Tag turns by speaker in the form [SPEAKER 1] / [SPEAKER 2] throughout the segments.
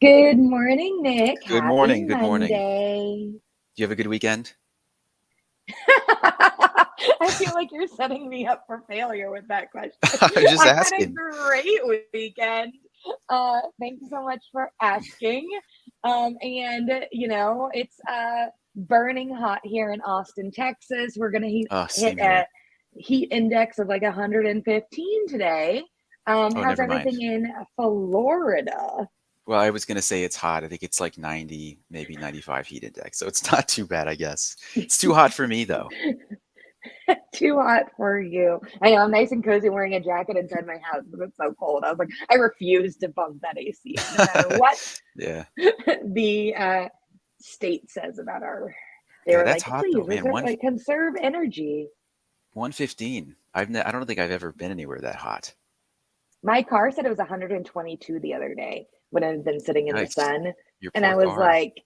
[SPEAKER 1] Good morning, Nick.
[SPEAKER 2] Good
[SPEAKER 1] Happy
[SPEAKER 2] morning. Good morning.
[SPEAKER 1] Monday.
[SPEAKER 2] Do you have a good weekend?
[SPEAKER 1] I feel like you're setting me up for failure with that question.
[SPEAKER 2] I'm just
[SPEAKER 1] I had a
[SPEAKER 2] asking.
[SPEAKER 1] great weekend. Thank you so much for asking. It's burning hot here in Austin, Texas. We're gonna hit
[SPEAKER 2] Same
[SPEAKER 1] a
[SPEAKER 2] here.
[SPEAKER 1] heat index of like 115 today.
[SPEAKER 2] Oh,
[SPEAKER 1] How's
[SPEAKER 2] never mind.
[SPEAKER 1] everything in Florida?
[SPEAKER 2] Well, I was gonna say it's hot. I think it's like 90, maybe 95 heat index. So it's not too bad, I guess. It's too hot for me though.
[SPEAKER 1] Too hot for you. I know I'm nice and cozy wearing a jacket inside my house because it's so cold. I was like, I refuse to bump that AC up no matter what
[SPEAKER 2] Yeah.
[SPEAKER 1] the state says about our. They
[SPEAKER 2] Yeah,
[SPEAKER 1] were
[SPEAKER 2] that's
[SPEAKER 1] like,
[SPEAKER 2] hot though,
[SPEAKER 1] please
[SPEAKER 2] man.
[SPEAKER 1] reserve, like conserve energy.
[SPEAKER 2] 115. I don't think I've ever been anywhere that hot.
[SPEAKER 1] My car said it was 122 the other day when I had been sitting in the
[SPEAKER 2] Yikes.
[SPEAKER 1] sun,
[SPEAKER 2] Your
[SPEAKER 1] and
[SPEAKER 2] poor
[SPEAKER 1] I was
[SPEAKER 2] car.
[SPEAKER 1] like,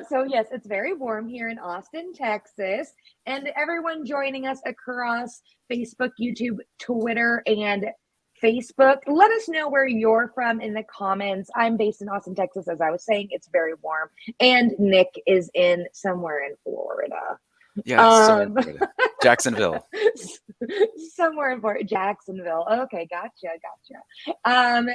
[SPEAKER 1] so yes, it's very warm here in Austin, Texas, and everyone joining us across Facebook, YouTube, Twitter, and Facebook. Let us know where you're from in the comments. I'm based in Austin, Texas, as I was saying. It's very warm, and Nick is in somewhere in Florida.
[SPEAKER 2] Yeah, somewhere in
[SPEAKER 1] Um,
[SPEAKER 2] Florida. Jacksonville.
[SPEAKER 1] somewhere in Fort Jacksonville. Okay, gotcha.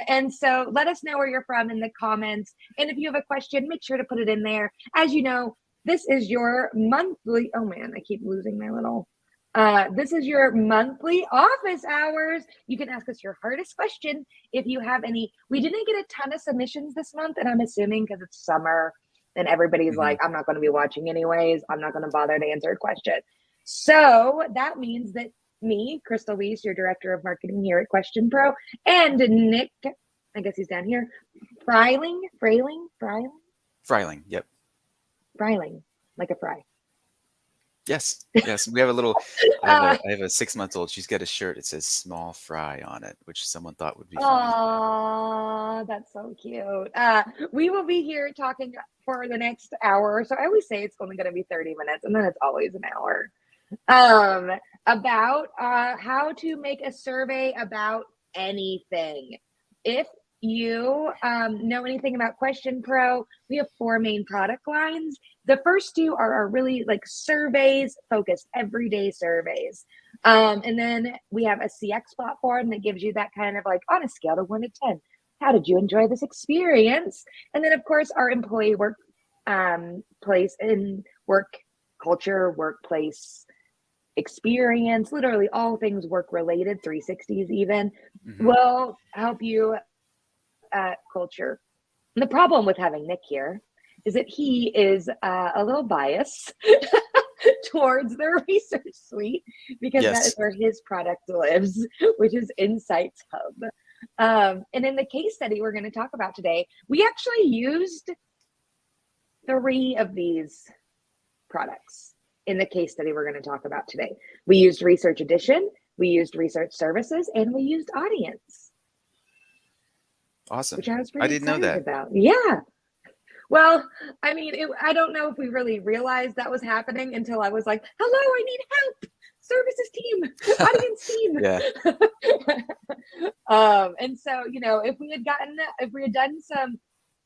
[SPEAKER 1] And so let us know where you're from in the comments. And if you have a question, make sure to put it in there. As you know, this is your monthly. Oh man, I keep losing my little. This is your monthly office hours. You can ask us your hardest question if you have any. We didn't get a ton of submissions this month, and I'm assuming because it's summer and everybody's
[SPEAKER 2] Hmm.
[SPEAKER 1] like, I'm not going to be watching anyways. I'm not going to bother to answer a question. So that means that me, Crystal Weiss, your director of marketing here at Question Pro, and Nick, I guess he's down here,
[SPEAKER 2] Freiling. Yep.
[SPEAKER 1] Fryling, like a fry.
[SPEAKER 2] Yes. Yes. We have a little
[SPEAKER 1] Uh,
[SPEAKER 2] I have a 6 month old. She's got a shirt. It says small fry on it, which someone thought would be funny.
[SPEAKER 1] Aw, that's so cute. We will be here talking for the next hour. So I always say it's only going to be 30 minutes, and then it's always an hour. Um, about how to make a survey about anything. If you know anything about Question Pro, we have four main product lines. The first two are our really like surveys, focused everyday surveys. And then we have a CX platform that gives you that kind of like on a scale of 1 to 10. How did you enjoy this experience? And then, of course, our employee work place in work culture, workplace experience, literally all things work related, 360s even,
[SPEAKER 2] Hmm.
[SPEAKER 1] will help you at culture. And the problem with having Nick here is that he is a little biased towards the research suite because that is
[SPEAKER 2] Yes.
[SPEAKER 1] where his product lives, which is Insights Hub. And in the case study we're going to talk about today, we actually used three of these products in the case study we're going to talk about today. We used Research Edition, we used Research Services, and we used Audience,
[SPEAKER 2] Awesome.
[SPEAKER 1] which I was
[SPEAKER 2] I
[SPEAKER 1] pretty
[SPEAKER 2] didn't know
[SPEAKER 1] excited
[SPEAKER 2] that.
[SPEAKER 1] about. Yeah. Well, I mean, I don't know if we really realized that was happening until I was like, hello, I need help. Services team,
[SPEAKER 2] Yeah.
[SPEAKER 1] audience team. And so, if we had done some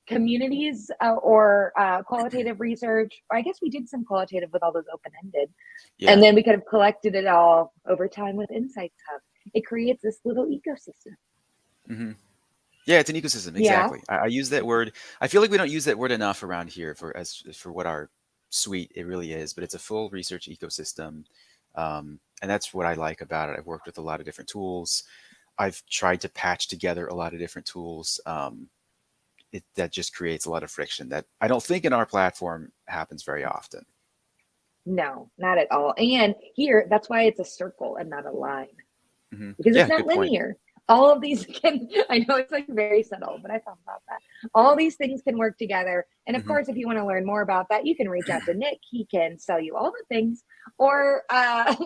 [SPEAKER 1] communities or qualitative research, I guess we did some qualitative with all those open ended. And
[SPEAKER 2] Yeah.
[SPEAKER 1] then we could have collected it all over time with Insights Hub. It creates this little ecosystem.
[SPEAKER 2] Hmm. Yeah, it's an ecosystem.
[SPEAKER 1] Yeah.
[SPEAKER 2] Exactly. I use that word. I feel like we don't use that word enough around here for what our suite it really is. But it's a full research ecosystem, and that's what I like about it. I've worked with a lot of different tools. I've tried to patch together a lot of different tools. That just creates a lot of friction that I don't think in our platform happens very often.
[SPEAKER 1] No, not at all. And here, that's why it's a circle and not a line
[SPEAKER 2] Hmm.
[SPEAKER 1] because it's
[SPEAKER 2] Yeah,
[SPEAKER 1] not
[SPEAKER 2] good point.
[SPEAKER 1] linear. All of these can, I know it's like very subtle, but I thought about that. All these things can work together. And of
[SPEAKER 2] Hmm.
[SPEAKER 1] course, if you want to learn more about that, you can reach out to Nick. He can sell you all the things or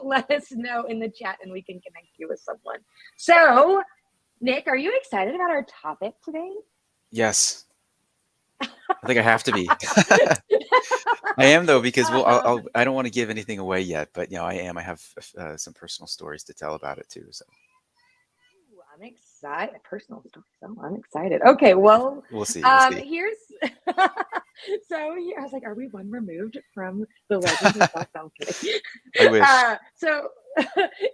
[SPEAKER 1] let us know in the chat and we can connect you with someone. So, Nick, are you excited about our topic today?
[SPEAKER 2] Yes, I think I have to be. I am though because I don't want to give anything away yet, but I am. I have some personal stories to tell about it too. So
[SPEAKER 1] I'm excited. Personal story. So I'm excited. Okay, well,
[SPEAKER 2] We'll see. We'll see.
[SPEAKER 1] here's so here I was like, are we one removed from the legend of Black Balcony?
[SPEAKER 2] I wish.
[SPEAKER 1] So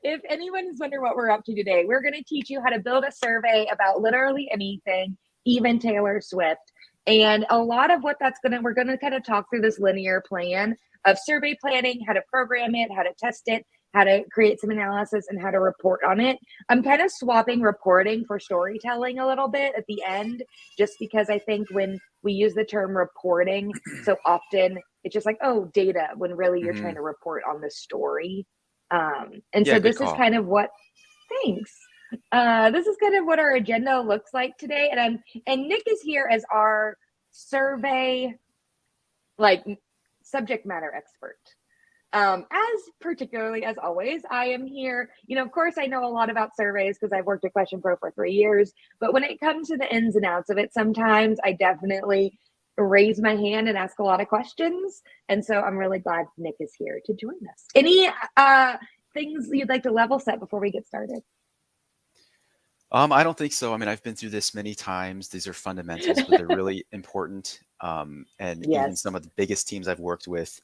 [SPEAKER 1] if anyone is wondering what we're up to today, we're going to teach you how to build a survey about literally anything, even Taylor Swift. And a lot of what we're going to kind of talk through this linear plan of survey planning, how to program it, how to test it, how to create some analysis, and how to report on it. I'm kind of swapping reporting for storytelling a little bit at the end, just because I think when we use the term reporting so often, it's just like, oh, data, when really you're trying to report on the story. So this is kind of what, thanks. This is kind of what our agenda looks like today. And Nick is here as our survey, like, subject matter expert. As particularly as always, I am here. Of course, I know a lot about surveys because I've worked at Question Pro for 3 years. But when it comes to the ins and outs of it, sometimes I definitely raise my hand and ask a lot of questions. And so I'm really glad Nick is here to join us. Any things you'd like to level set before we get started?
[SPEAKER 2] I don't think so. I mean, I've been through this many times. These are fundamentals, but they're really important. And even some of the biggest teams I've worked with,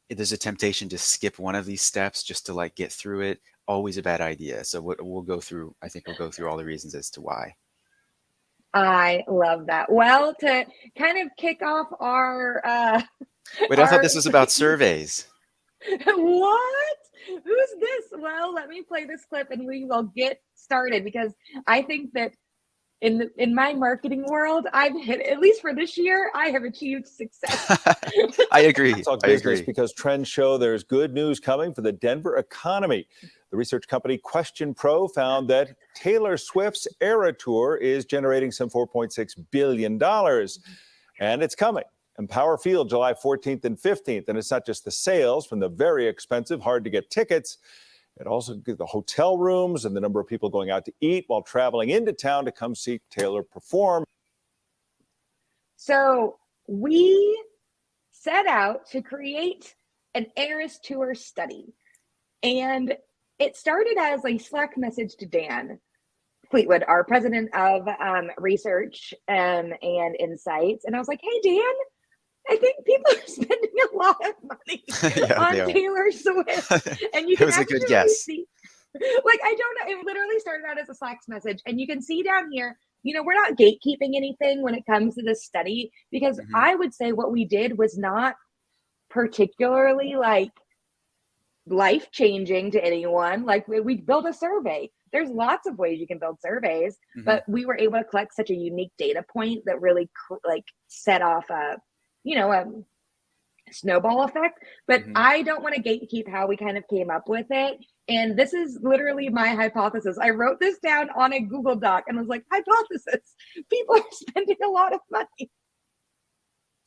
[SPEAKER 2] there's a temptation to skip one of these steps just to like get through it. Always a bad idea. So we'll go through all the reasons as to why.
[SPEAKER 1] I love that. Well, to kind of kick off our
[SPEAKER 2] Wait, I thought this was about surveys.
[SPEAKER 1] What? Who's this? Well, let me play this clip and we will get started, because I think that in my marketing world, I've hit, at least for this year, I have achieved success.
[SPEAKER 2] I agree.
[SPEAKER 3] Let's talk business, because trends show there's good news coming for the Denver economy. The research company Question Pro found that Taylor Swift's Era Tour is generating some $4.6 billion. And it's coming. Empower Field, July 14th and 15th. And it's not just the sales from the very expensive, hard to get tickets. It also gives the hotel rooms and the number of people going out to eat while traveling into town to come see Taylor perform.
[SPEAKER 1] So we set out to create an Eras Tour study. And it started as a Slack message to Dan Fleetwood, our president of research and insights. And I was like, hey, Dan, I think people are spending a lot of money on Taylor Swift. And you can
[SPEAKER 2] was a good guess.
[SPEAKER 1] See, like, I don't know. It literally started out as a Slack message. And you can see down here, we're not gatekeeping anything when it comes to this study, because I would say what we did was not particularly like life-changing to anyone. Like, we built a survey. There's lots of ways you can build surveys, but we were able to collect such a unique data point that really set off a snowball effect. But I don't want to gatekeep how we kind of came up with it. And this is literally my hypothesis. I wrote this down on a Google Doc and was like, hypothesis, people are spending a lot of money.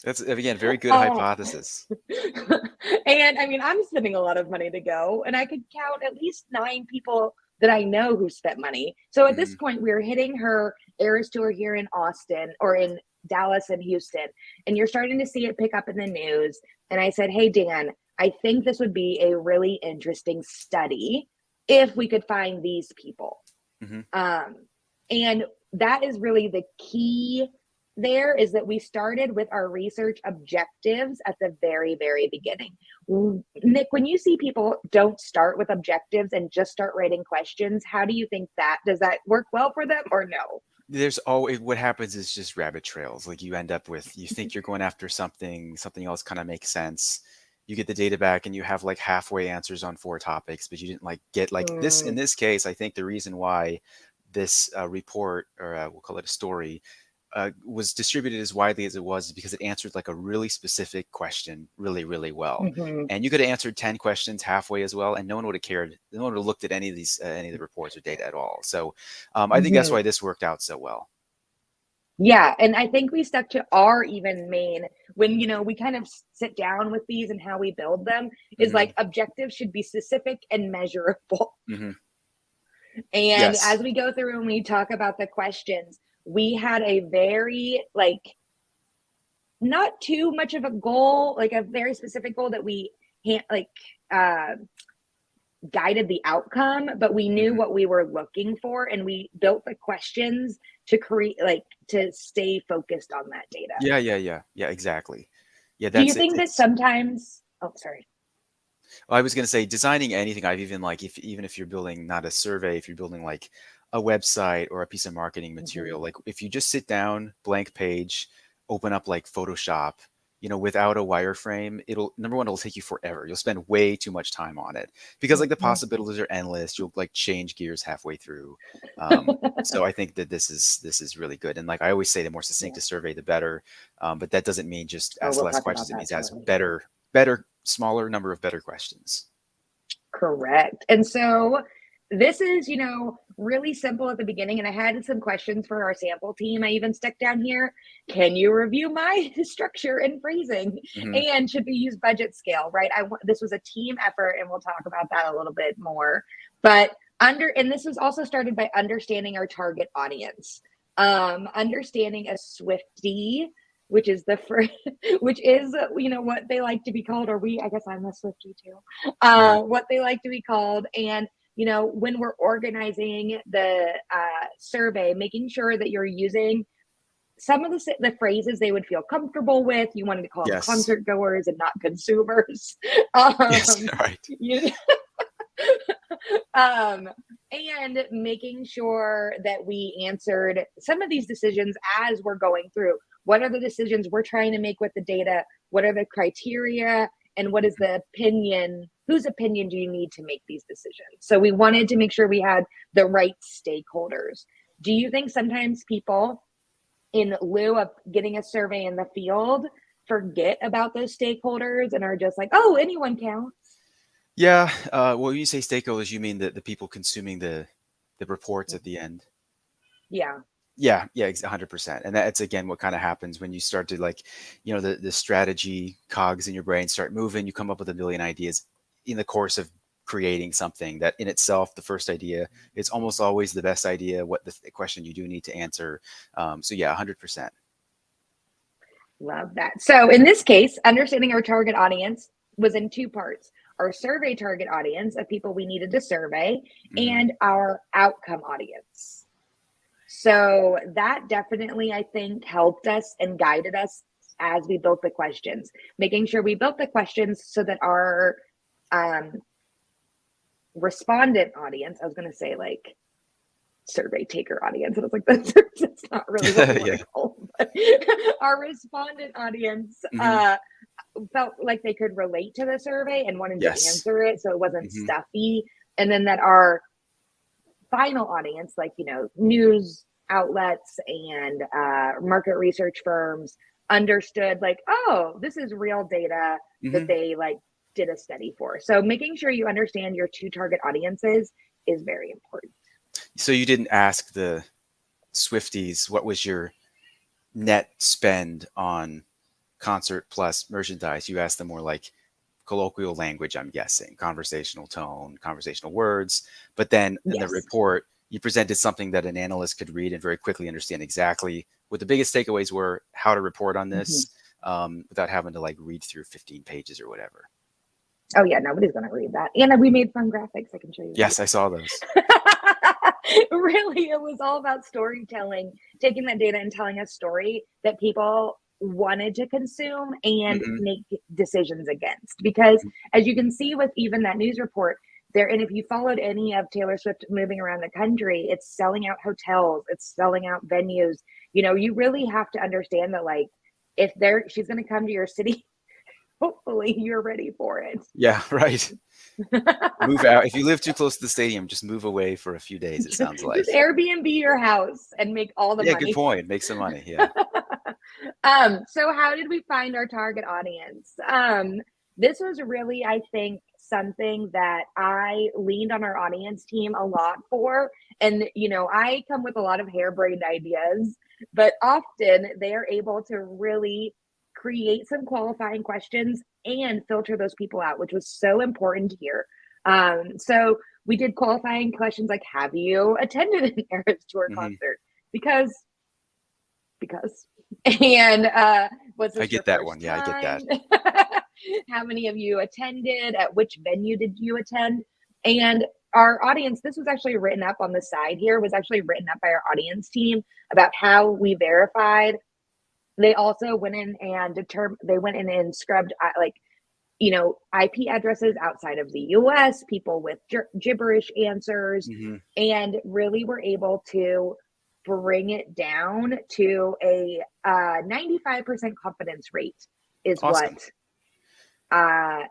[SPEAKER 2] That's, again, very good hypothesis.
[SPEAKER 1] And I mean, I'm spending a lot of money to go, and I could count at least 9 people that I know who spent money. So at this point, we're hitting her Eras Tour here in Austin, or in Dallas and Houston, and you're starting to see it pick up in the news. And I said, hey, Dan, I think this would be a really interesting study if we could find these people. And that is really the key there, is that we started with our research objectives at the very, very beginning. Nick, when you see people don't start with objectives and just start writing questions, how do you think does that work well for them, or no?
[SPEAKER 2] There's always, what happens is just rabbit trails. Like, you end up with, you think you're going after something else kind of makes sense. You get the data back and you have like halfway answers on 4 topics, but you didn't get this. In this case, I think the reason why this report, or we'll call it a story, was distributed as widely as it was because it answered like a really specific question really, really well. And you could have answered 10 questions halfway as well, and no one would have cared. No one would have looked at any of the reports or data at all. So I think that's why this worked out so well.
[SPEAKER 1] Yeah. And I think we stuck to our even main, when, we kind of sit down with these and how we build them, is like, objectives should be specific and measurable. And as we go through and we talk about the questions, we had a very, not too much of a goal, like a very specific goal that we guided the outcome, but we knew what we were looking for, and we built the questions to create, like, to stay focused on that data.
[SPEAKER 2] Yeah, exactly. Yeah,
[SPEAKER 1] Do you
[SPEAKER 2] that's it.
[SPEAKER 1] think that sometimes, oh, sorry.
[SPEAKER 2] Well, I was going to say, designing anything, I've even like, even if you're building not a survey, if you're building like a website or a piece of marketing material, like if you just sit down, blank page, open up like Photoshop, without a wireframe, number one, it'll take you forever. You'll spend way too much time on it because like the possibilities are endless. You'll like change gears halfway through. So I think that this is really good. And like I always say, the more succinct a survey, the better. But that doesn't mean just ask
[SPEAKER 1] We'll
[SPEAKER 2] less
[SPEAKER 1] talk about
[SPEAKER 2] questions. It
[SPEAKER 1] that
[SPEAKER 2] means ask
[SPEAKER 1] shortly.
[SPEAKER 2] better, smaller number of better questions.
[SPEAKER 1] Correct. And so this is, really simple at the beginning. And I had some questions for our sample team. I even stuck down here, can you review my structure and phrasing? And should we use budget scale, right? This was a team effort, and we'll talk about that a little bit more. But and this was also started by understanding our target audience, understanding a Swiftie, which is which is, what they like to be called, or I guess I'm a Swiftie too, what they like to be called. And, when we're organizing the survey, making sure that you're using some of the phrases they would feel comfortable with. You wanted to call them concert goers and not consumers.
[SPEAKER 2] Yes, right.
[SPEAKER 1] And making sure that we answered some of these decisions as we're going through. What are the decisions we're trying to make with the data? What are the criteria? And what is the opinion? Whose opinion do you need to make these decisions? So we wanted to make sure we had the right stakeholders. Do you think sometimes people, in lieu of getting a survey in the field, forget about those stakeholders and are just like, oh, anyone counts?
[SPEAKER 2] Yeah. Well, when you say stakeholders, you mean the people consuming the reports at the end?
[SPEAKER 1] Yeah.
[SPEAKER 2] Yeah, 100%. And that's again what kind of happens when you start to like, the strategy cogs in your brain start moving. You come up with a million ideas in the course of creating something that in itself, the first idea, it's almost always the best idea. What the question you do need to answer. So yeah, 100%.
[SPEAKER 1] Love that. So in this case, understanding our target audience was in two parts: our survey target audience of people we needed to survey, and our outcome audience. So that definitely, I think, helped us and guided us as we built the questions, making sure we built the questions so that our respondent audience, I was going to say like survey taker audience, and I was like, that's not really what we want to call, but our respondent audience felt like they could relate to the survey and wanted to answer it, so it wasn't stuffy. And then that our final audience, like, news outlets and market research firms, understood like, oh, this is real data that they like did a study for. So making sure you understand your two target audiences is very important.
[SPEAKER 2] So you didn't ask the Swifties what was your net spend on concert plus merchandise. You asked them more like colloquial language, I'm guessing, conversational tone, conversational words. But then in the report, you presented something that an analyst could read and very quickly understand exactly what the biggest takeaways were, how to report on this without having to like read through 15 pages or whatever.
[SPEAKER 1] Oh yeah, nobody's going to read that. And we made fun graphics. I can show you.
[SPEAKER 2] Yes, I saw those.
[SPEAKER 1] Really, it was all about storytelling, taking that data and telling a story that people wanted to consume and make decisions against. Because as you can see with even that news report there, and if you followed any of Taylor Swift moving around the country, it's selling out hotels, it's selling out venues. You really have to understand that, like, if she's going to come to your city, hopefully you're ready for it.
[SPEAKER 2] Yeah, right. Move out. If you live too close to the stadium, just move away for a few days, it sounds like.
[SPEAKER 1] Just Airbnb your house and make all the money.
[SPEAKER 2] Yeah, good point. Make some money, yeah.
[SPEAKER 1] So how did we find our target audience? This was really, I think, something that I leaned on our audience team a lot for. And, I come with a lot of harebrained ideas, but often they are able to really create some qualifying questions and filter those people out, which was so important here. So we did qualifying questions like, have you attended an Eras Tour concert? Because. And was this
[SPEAKER 2] I get that one. Yeah, I get that.
[SPEAKER 1] How many of you attended? At which venue did you attend? And our audience, this was actually written up on the side here, was actually written up by our audience team about how we verified. They also went in and they went in and scrubbed like, you know, IP addresses outside of the US, people with gibberish answers,
[SPEAKER 2] Mhm.
[SPEAKER 1] and really were able to bring it down to a 95% confidence rate is
[SPEAKER 2] Awesome.
[SPEAKER 1] what uh,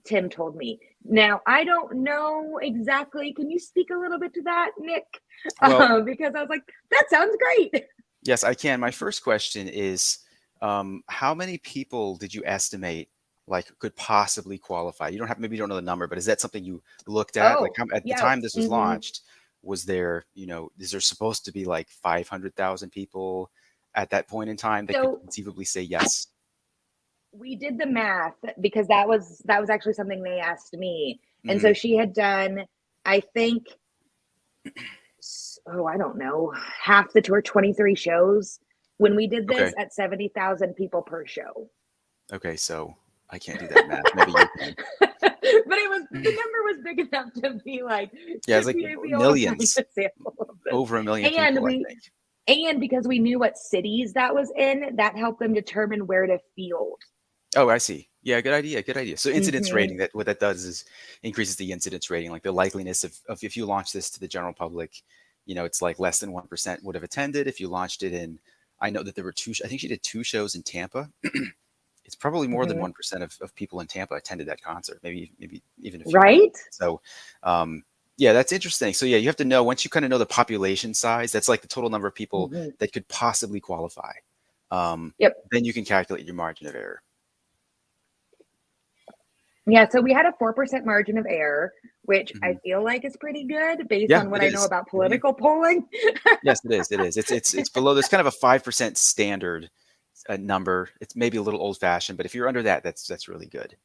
[SPEAKER 1] Tim told me. Now, I don't know exactly. Can you speak a little bit to that, Nick?
[SPEAKER 2] Well,
[SPEAKER 1] Because I was like, that sounds great.
[SPEAKER 2] yes, I can. My first question is, how many people did you estimate like could possibly qualify? You don't have, maybe you don't know the number, but is that something you looked at? Like
[SPEAKER 1] Oh,
[SPEAKER 2] how, at the
[SPEAKER 1] yeah.
[SPEAKER 2] time this was launched, was there, you know, is there supposed to be like 500,000 people at that point in time that could
[SPEAKER 1] So
[SPEAKER 2] conceivably say yes?
[SPEAKER 1] we did the math because that was actually something they asked me. And
[SPEAKER 2] Hmm.
[SPEAKER 1] so she had done, I think, I don't know, half the tour, 23 shows when we did this
[SPEAKER 2] Okay.
[SPEAKER 1] at 70,000 people per show.
[SPEAKER 2] Okay. So I can't do that math. Maybe you can.
[SPEAKER 1] But the number was big enough to be like,
[SPEAKER 2] Yeah, it's
[SPEAKER 1] should
[SPEAKER 2] like
[SPEAKER 1] we be able to find
[SPEAKER 2] millions,
[SPEAKER 1] a sample of this?
[SPEAKER 2] over a million
[SPEAKER 1] And
[SPEAKER 2] people, I
[SPEAKER 1] we,
[SPEAKER 2] think.
[SPEAKER 1] and because we knew what cities that was in, that helped them determine where to field.
[SPEAKER 2] Oh, I see. Yeah, good idea. Good idea. So incidence
[SPEAKER 1] Mm-hmm.
[SPEAKER 2] rating, that what that does is increases the incidence rating, like the likeliness of if you launch this to the general public, you know, it's like less than 1% would have attended. If you launched it in, I know that there were I think she did 2 shows in Tampa. It's probably more than
[SPEAKER 1] Mm-hmm.
[SPEAKER 2] 1% of people in Tampa attended that concert, maybe even a few more.
[SPEAKER 1] Right?
[SPEAKER 2] So, yeah, that's interesting. So yeah, you have to know, once you kind of know the population size, that's like the total number of people
[SPEAKER 1] Mm-hmm.
[SPEAKER 2] that could possibly qualify.
[SPEAKER 1] Yep.
[SPEAKER 2] Then you can calculate your margin of error.
[SPEAKER 1] Yeah, so we had a 4% margin of error, which I
[SPEAKER 2] Mhm.
[SPEAKER 1] feel like is pretty good based
[SPEAKER 2] Yeah,
[SPEAKER 1] on what
[SPEAKER 2] it
[SPEAKER 1] I know
[SPEAKER 2] is.
[SPEAKER 1] about
[SPEAKER 2] Mhm.
[SPEAKER 1] political polling.
[SPEAKER 2] Yes, it is. It is. It's below. There's kind of a 5% standard number. It's maybe a little old fashioned, but if you're under that, that's really good.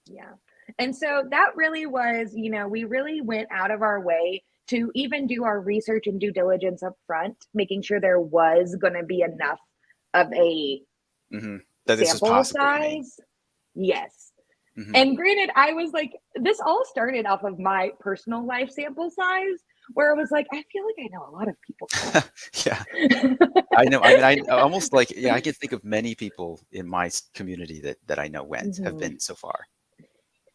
[SPEAKER 1] Yeah. And so that really was, you know, we really went out of our way to even do our research and due diligence up front, making sure there was going to be enough of a
[SPEAKER 2] Hmm. That this is
[SPEAKER 1] sample
[SPEAKER 2] possible. You mean?
[SPEAKER 1] size. Yes.
[SPEAKER 2] Hmm.
[SPEAKER 1] And granted, I was like, this all started off of my personal life sample size, where I was like, I feel like I know a lot of people.
[SPEAKER 2] Yeah, I know. I mean, I almost like, yeah, I can think of many people in my community that I know have
[SPEAKER 1] Mhm.
[SPEAKER 2] been so far.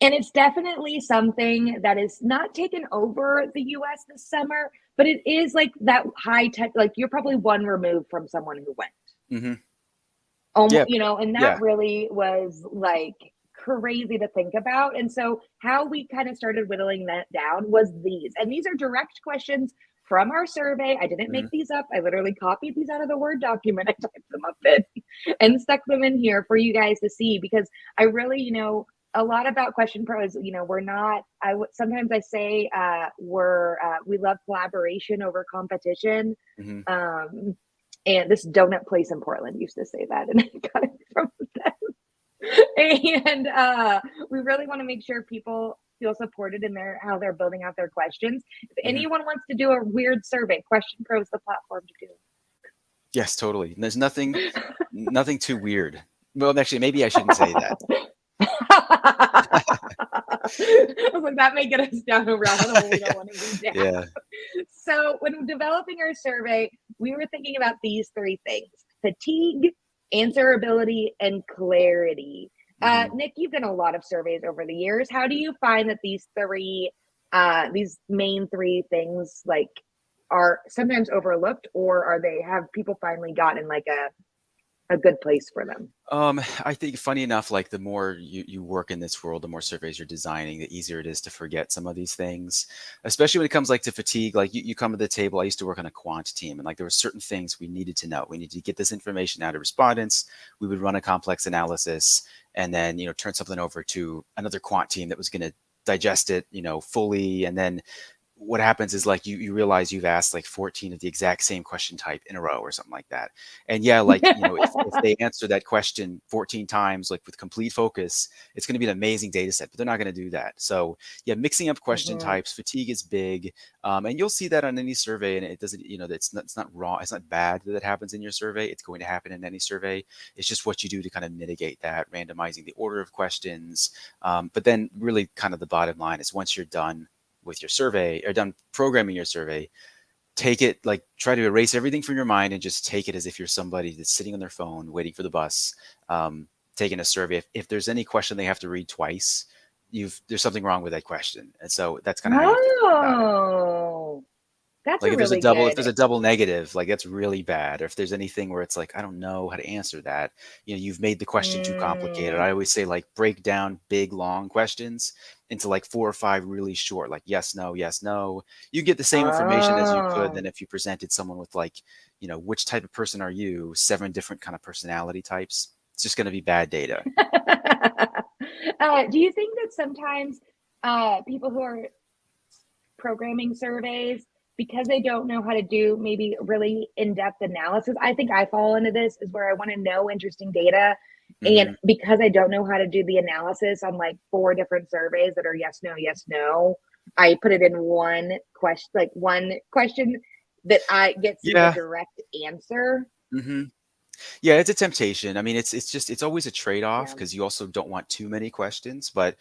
[SPEAKER 1] And it's definitely something that is not taken over the US this summer, but it is like that high tech, like you're probably one remove from someone who went.
[SPEAKER 2] Hmm.
[SPEAKER 1] Almost,
[SPEAKER 2] Yeah,
[SPEAKER 1] you know, and
[SPEAKER 2] yeah.
[SPEAKER 1] that really was like crazy to think about. And so how we kind of started whittling that down was these. And these are direct questions from our survey. I didn't
[SPEAKER 2] Hmm.
[SPEAKER 1] make these up. I literally copied these out of the Word document. I typed them up in and stuck them in here for you guys to see because I really, you know, a lot about Question Pro is, you know, we're not, sometimes I say we love collaboration over competition.
[SPEAKER 2] Hmm.
[SPEAKER 1] Um, and this donut place in Portland used to say that, and I got it from them. And we really want to make sure people feel supported in how they're building out their questions. If
[SPEAKER 2] Hmm.
[SPEAKER 1] anyone wants to do a weird survey, Question Pro is the platform to do.
[SPEAKER 2] Yes, totally. And there's nothing too weird. Well, actually, maybe I shouldn't say that.
[SPEAKER 1] I was like, that may get us down a rabbit hole we don't want to go down.
[SPEAKER 2] Yeah.
[SPEAKER 1] So when developing our survey, we were thinking about these three things: fatigue, answerability, and clarity.
[SPEAKER 2] Hmm.
[SPEAKER 1] Nick, you've done a lot of surveys over the years. How do you find that these main three things like are sometimes overlooked, or have people finally gotten like a good place for them?
[SPEAKER 2] I think, funny enough, like the more you work in this world, the more surveys you're designing, the easier it is to forget some of these things, especially when it comes like to fatigue. Like you come to the table. I used to work on a quant team, and like there were certain things we needed to know. We needed to get this information out of respondents. We would run a complex analysis, and then, you know, turn something over to another quant team that was going to digest it, you know, fully. And then what happens is like you realize you've asked like 14 of the exact same question type in a row or something like that. And yeah, like, you know, if they answer that question 14 times like with complete focus, it's going to be an amazing data set, but they're not going to do that. So yeah, mixing up question
[SPEAKER 1] Mhm.
[SPEAKER 2] types, fatigue is big. And you'll see that on any survey, and it doesn't, you know, it's not wrong, it's not bad that it happens in your survey. It's going to happen in any survey. It's just what you do to kind of mitigate that, randomizing the order of questions. But then really kind of the bottom line is, once you're done, with your survey or done programming your survey, take it, like try to erase everything from your mind and just take it as if you're somebody that's sitting on their phone waiting for the bus, taking a survey. If there's any question they have to read twice, there's something wrong with that question. And so that's kind of how you think about it.
[SPEAKER 1] Oh, that's
[SPEAKER 2] Like
[SPEAKER 1] a
[SPEAKER 2] if there's a
[SPEAKER 1] really
[SPEAKER 2] double, if
[SPEAKER 1] good.
[SPEAKER 2] there's a double negative, like that's really bad. Or if there's anything where it's like, I don't know how to answer that, you've made the question too complicated. I always say, like, break down big, long questions into like 4 or 5 really short, like yes, no, yes, no. You get the same information as you could than
[SPEAKER 1] Oh.
[SPEAKER 2] if you presented someone with like, which type of person are you? 7 different kind of personality types. It's just going to be bad data.
[SPEAKER 1] Do you think that sometimes people who are programming surveys, because they don't know how to do maybe really in-depth analysis, I think I fall into this, is where I want to know interesting data. And
[SPEAKER 2] Mhm.
[SPEAKER 1] because I don't know how to do the analysis on like 4 different surveys that are yes, no, I put it in one question that I gets you a
[SPEAKER 2] Yeah.
[SPEAKER 1] direct answer.
[SPEAKER 2] Mhm. Yeah, it's a temptation. I mean, it's always a trade-off
[SPEAKER 1] Yeah,
[SPEAKER 2] because you also don't want too many questions. But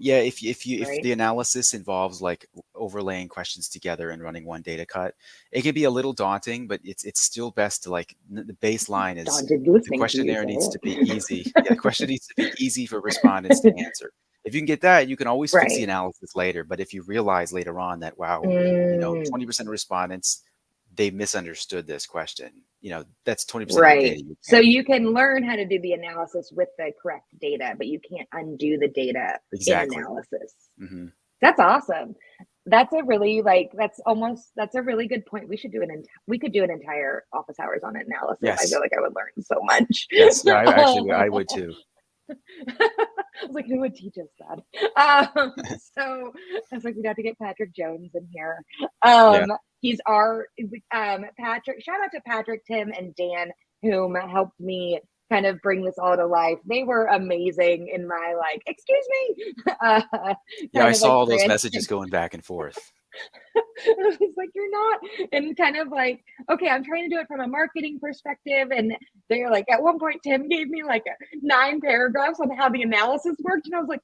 [SPEAKER 2] yeah, if
[SPEAKER 1] right.
[SPEAKER 2] the analysis involves like overlaying questions together and running one data cut, it can be a little daunting. But it's still best to like the baseline is
[SPEAKER 1] Daunted
[SPEAKER 2] the
[SPEAKER 1] listening to you
[SPEAKER 2] questionnaire
[SPEAKER 1] say
[SPEAKER 2] needs to be
[SPEAKER 1] it.
[SPEAKER 2] easy. Yeah, the question needs to be easy for respondents to answer. If you can get that, you can always fix the
[SPEAKER 1] Right.
[SPEAKER 2] analysis later. But if you realize later on that, wow,
[SPEAKER 1] Mm,
[SPEAKER 2] 20% of respondents, they misunderstood this question, that's 20% of the
[SPEAKER 1] right.
[SPEAKER 2] data you
[SPEAKER 1] So
[SPEAKER 2] can't.
[SPEAKER 1] you can learn how to do the analysis with the correct data, but you can't undo the data in
[SPEAKER 2] Exactly.
[SPEAKER 1] analysis.
[SPEAKER 2] Hmm.
[SPEAKER 1] That's awesome. That's a really that's a really good point. We could do an entire office hours on analysis. I feel
[SPEAKER 2] Yes.
[SPEAKER 1] like I would learn so much.
[SPEAKER 2] Yes. Yeah. I would too.
[SPEAKER 1] I was like, who would teach us that? So I was like, we'd have to get Patrick Jones in here.
[SPEAKER 2] Yeah.
[SPEAKER 1] He's our Patrick. Shout out to Patrick, Tim, and Dan, whom helped me kind of bring this all to life. They were amazing in my like, excuse me,
[SPEAKER 2] Yeah. I
[SPEAKER 1] kind of
[SPEAKER 2] saw
[SPEAKER 1] like
[SPEAKER 2] all those messages
[SPEAKER 1] frantic.
[SPEAKER 2] going back and forth.
[SPEAKER 1] It's like, you're not, and kind of like, okay, I'm trying to do it from a marketing perspective. And they're like, at one point, Tim gave me like 9 paragraphs on how the analysis worked. And I was like,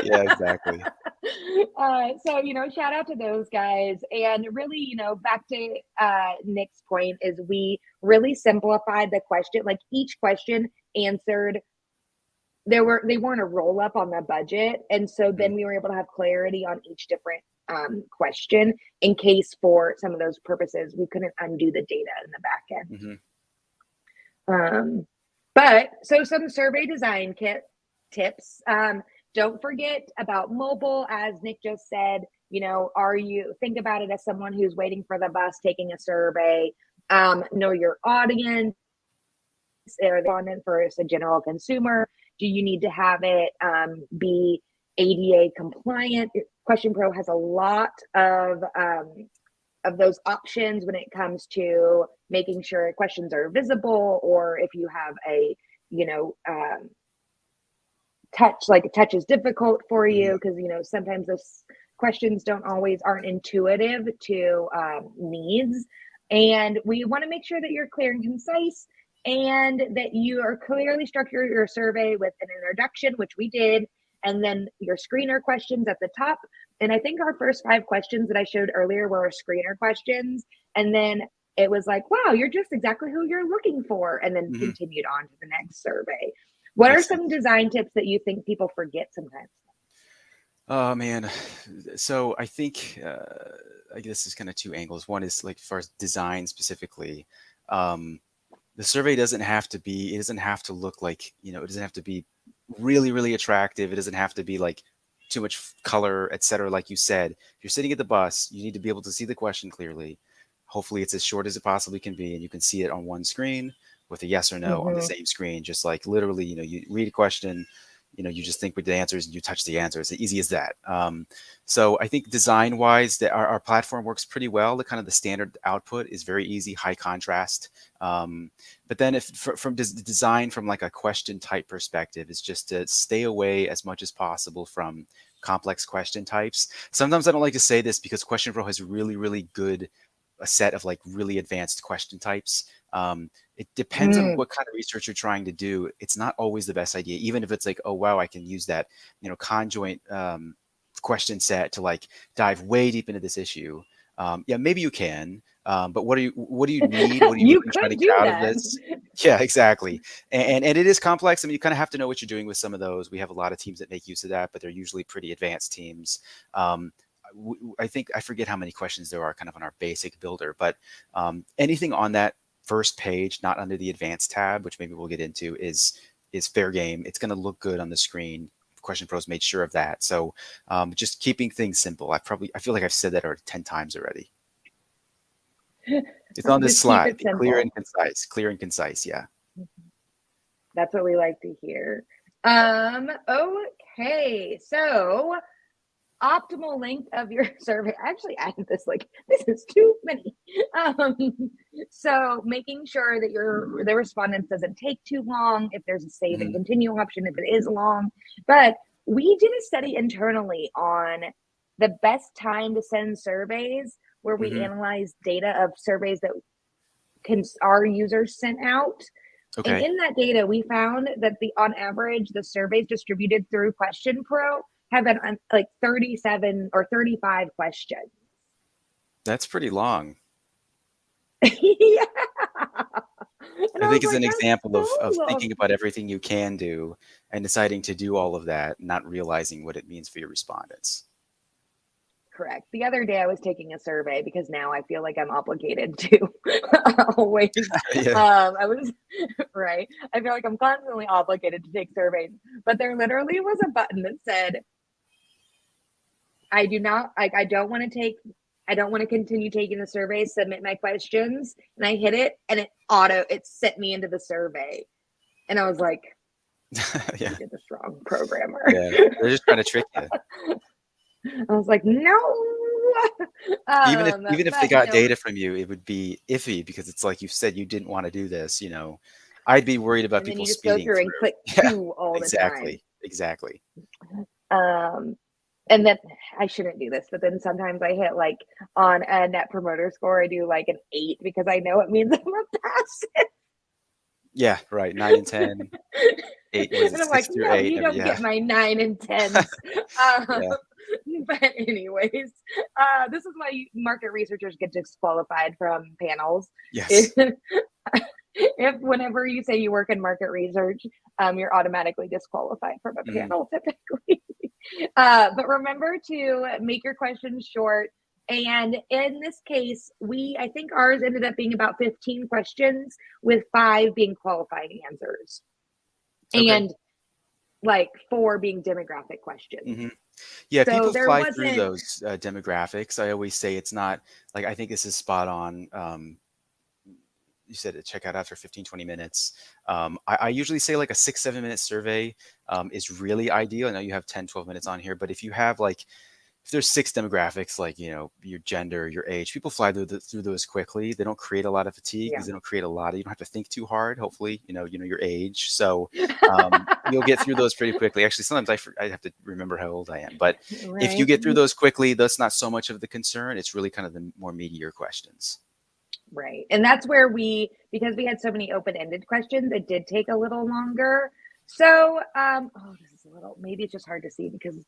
[SPEAKER 2] Yeah, exactly.
[SPEAKER 1] so shout out to those guys. And really, back to Nick's point, is we really simplified the question. Like each question answered, they weren't a roll up on the budget, and so
[SPEAKER 2] Mhm.
[SPEAKER 1] then we were able to have clarity on each different question, in case for some of those purposes we couldn't undo the data in the back end.
[SPEAKER 2] Mhm.
[SPEAKER 1] But so some survey design kit tips. Don't forget about mobile, as Nick just said. Think about it as someone who's waiting for the bus, taking a survey. Know your audience, or the content for a general consumer. Do you need to have it be ADA compliant? Question Pro has a lot of those options when it comes to making sure questions are visible, or if you have a touch is difficult for
[SPEAKER 2] Mhm.
[SPEAKER 1] you, because sometimes those questions aren't intuitive to needs. And we want to make sure that you're clear and concise, and that you are clearly structure your survey with an introduction, which we did, and then your screener questions at the top. And I think our first 5 questions that I showed earlier were screener questions, and then it was like, wow, you're just exactly who you're looking for, and then
[SPEAKER 2] Mhm.
[SPEAKER 1] continued on to the next survey. What are
[SPEAKER 2] Makes
[SPEAKER 1] some
[SPEAKER 2] sense.
[SPEAKER 1] design tips that you think people forget sometimes?
[SPEAKER 2] Oh man. So I think I guess there's kind of 2 angles. One is like, as far as design specifically, um, the survey doesn't have to be. It doesn't have to look like, it doesn't have to be really, really attractive. It doesn't have to be like too much color, etc. Like you said, if you're sitting at the bus, you need to be able to see the question clearly. Hopefully, it's as short as it possibly can be, and you can see it on one screen with a yes or no on the
[SPEAKER 1] Mm-hmm.
[SPEAKER 2] same screen. Just like literally, you read a question, you just think with the answers and you touch the answer. It's as easy as that. So I think design wise, that our platform works pretty well. The kind of the standard output is very easy, high contrast. But then if from design from like a question type perspective, is just to stay away as much as possible from complex question types. Sometimes I don't like to say this because Question Pro has really, really good a set of like really advanced question types. it depends on what kind of research you're trying to do. It's not always the best idea, even if it's like, oh wow, I can use that, conjoint question set to like dive way deep into this issue. Yeah, maybe you can, but what do you need? What are you
[SPEAKER 1] You
[SPEAKER 2] even trying to
[SPEAKER 1] could
[SPEAKER 2] get
[SPEAKER 1] do
[SPEAKER 2] out of
[SPEAKER 1] that.
[SPEAKER 2] this? Yeah, exactly. And it is complex. I mean, you kind of have to know what you're doing with some of those. We have a lot of teams that make use of that, but they're usually pretty advanced teams. I think I forget how many questions there are kind of on our basic builder, but anything on that first page, not under the advanced tab, which maybe we'll get into, is fair game. It's going to look good on the screen. Question Pro's made sure of that. So just keeping things simple. I feel like I've said that already 10 times already. It's on this
[SPEAKER 1] Just keep
[SPEAKER 2] slide.
[SPEAKER 1] it
[SPEAKER 2] Be clear and
[SPEAKER 1] simple.
[SPEAKER 2] concise. Clear and concise. Yeah.
[SPEAKER 1] That's what we like to hear. Okay, so optimal length of your survey. I actually added this, like, this is too many. So making sure that the respondents doesn't take too long, if there's a save and continue option, if it is long. But we did a study internally on the best time to send surveys, where we analyzed data of surveys that our users sent out.
[SPEAKER 2] Okay.
[SPEAKER 1] And in that data, we found that on average, the surveys distributed through Question Pro have been like 37 or 35 questions.
[SPEAKER 2] That's pretty long.
[SPEAKER 1] Yeah.
[SPEAKER 2] I think it's an example of thinking about everything you can do and deciding to do all of that, not realizing what it means for your respondents.
[SPEAKER 1] Correct. The other day I was taking a survey because now I feel like I'm obligated to always. I was right. I feel like I'm constantly obligated to take surveys, but there literally was a button that said, I don't want to continue taking the survey, submit my questions. And I hit it and it sent me into the survey. And I was like,
[SPEAKER 2] yeah,
[SPEAKER 1] you did this wrong, programmer.
[SPEAKER 2] Yeah, they're just trying to trick you.
[SPEAKER 1] I was like, no.
[SPEAKER 2] Even if they got data from you, it would be iffy because it's like you said, you didn't want to do this. I'd be worried about people speeding through.
[SPEAKER 1] And click all the time.
[SPEAKER 2] Exactly.
[SPEAKER 1] And then I shouldn't do this, but then sometimes I hit like on a net promoter score, I do like an 8 because I know it means I'm a passive.
[SPEAKER 2] Yeah, right. 9 and 10. 8 was
[SPEAKER 1] and I'm like, no,
[SPEAKER 2] 8,
[SPEAKER 1] you don't get my 9 and 10s. But anyways, this is why market researchers get disqualified from panels.
[SPEAKER 2] Yes.
[SPEAKER 1] If whenever you say you work in market research, you're automatically disqualified from a panel typically. But remember to make your questions short. And in this case, I think ours ended up being about 15 questions with 5 being qualifying answers. Okay. And like 4 being demographic questions.
[SPEAKER 2] Yeah, so people fly through those demographics. I always say it's not like, I think this is spot on. You said to check out after 15, 20 minutes. I usually say like a 6-7 minute survey is really ideal. I know you have 10, 12 minutes on here, but if you have if there's 6 demographics, like, your gender, your age, people fly through those quickly. They don't create a lot of fatigue because they don't create you don't have to think too hard. Hopefully, your age. So you'll get through those pretty quickly. Actually, sometimes I have to remember how old I am, but if you get through those quickly, that's not so much of the concern. It's really kind of the more meatier questions.
[SPEAKER 1] Right. And that's where because we had so many open-ended questions, it did take a little longer. So, this is maybe it's just hard to see because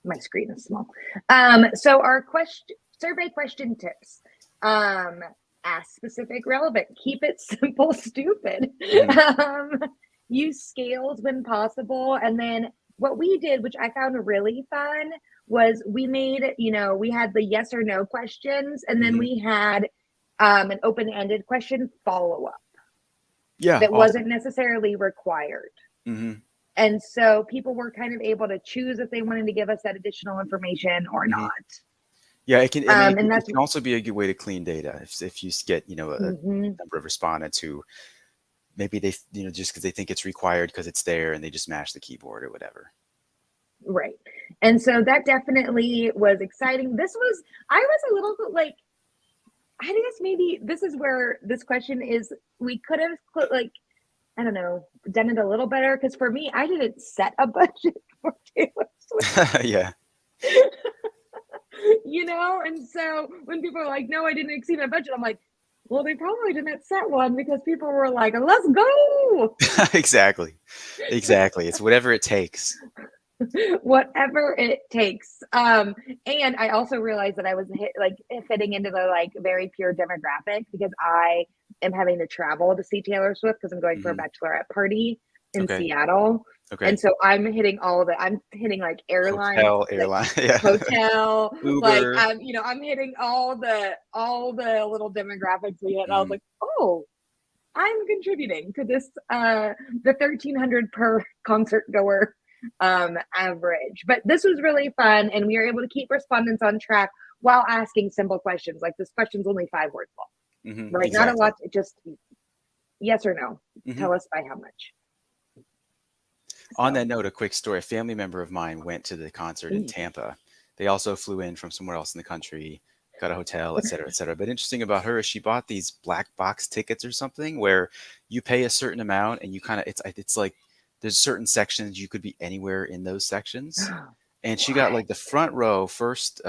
[SPEAKER 1] my screen is small. So our survey question tips, ask specific, relevant, keep it simple, stupid, use scales when possible. And then what we did, which I found really fun, was we made, we had the yes or no questions, and then we had an open-ended question follow-up.
[SPEAKER 2] Yeah,
[SPEAKER 1] that wasn't necessarily required. And so people were kind of able to choose if they wanted to give us that additional information or not.
[SPEAKER 2] Yeah, it can. It can also be a good way to clean data if you get a number of respondents who maybe they just because they think it's required because it's there and they just mash the keyboard or whatever.
[SPEAKER 1] Right, and so that definitely was exciting. I was a little bit like, I guess maybe this is where this question is. We could have I don't know, done it a little better, because for me, I didn't set a budget for Taylor Swift.
[SPEAKER 2] Yeah.
[SPEAKER 1] And so when people are like, no, I didn't exceed my budget, I'm like, Well, they probably didn't set one because people were like, let's go.
[SPEAKER 2] Exactly. Exactly. It's whatever it takes.
[SPEAKER 1] Whatever it takes. And I also realized that I was fitting into the like very pure demographic because I am having to travel to see Taylor Swift because I'm going for a
[SPEAKER 2] Mhm.
[SPEAKER 1] bachorette party in
[SPEAKER 2] Okay.
[SPEAKER 1] Seattle.
[SPEAKER 2] Okay.
[SPEAKER 1] And so I'm hitting all of it. I'm hitting like airlines,
[SPEAKER 2] Hotel,
[SPEAKER 1] like
[SPEAKER 2] airline, yeah.
[SPEAKER 1] hotel, like
[SPEAKER 2] Uber.
[SPEAKER 1] I'm hitting all the little demographics we hit. And I was
[SPEAKER 2] Mhm.
[SPEAKER 1] like, oh, I'm contributing to this the 1,300 per concert goer average. But this was really fun, and we were able to keep respondents on track while asking simple questions. Like this question's only 5 words long,
[SPEAKER 2] Mhm.
[SPEAKER 1] right? Not a
[SPEAKER 2] Exactly.
[SPEAKER 1] lot. Just yes or no.
[SPEAKER 2] Mhm.
[SPEAKER 1] Tell us by how much.
[SPEAKER 2] On
[SPEAKER 1] So,
[SPEAKER 2] that note, a quick story. A family member of mine went to the concert in
[SPEAKER 1] ooh.
[SPEAKER 2] Tampa. They also flew in from somewhere else in the country, got a hotel, et cetera, et cetera. But interesting about her is she bought these black box tickets or something where you pay a certain amount and you kind of it's like there's certain sections you could be anywhere in those sections. And she got
[SPEAKER 1] What?
[SPEAKER 2] like the front row first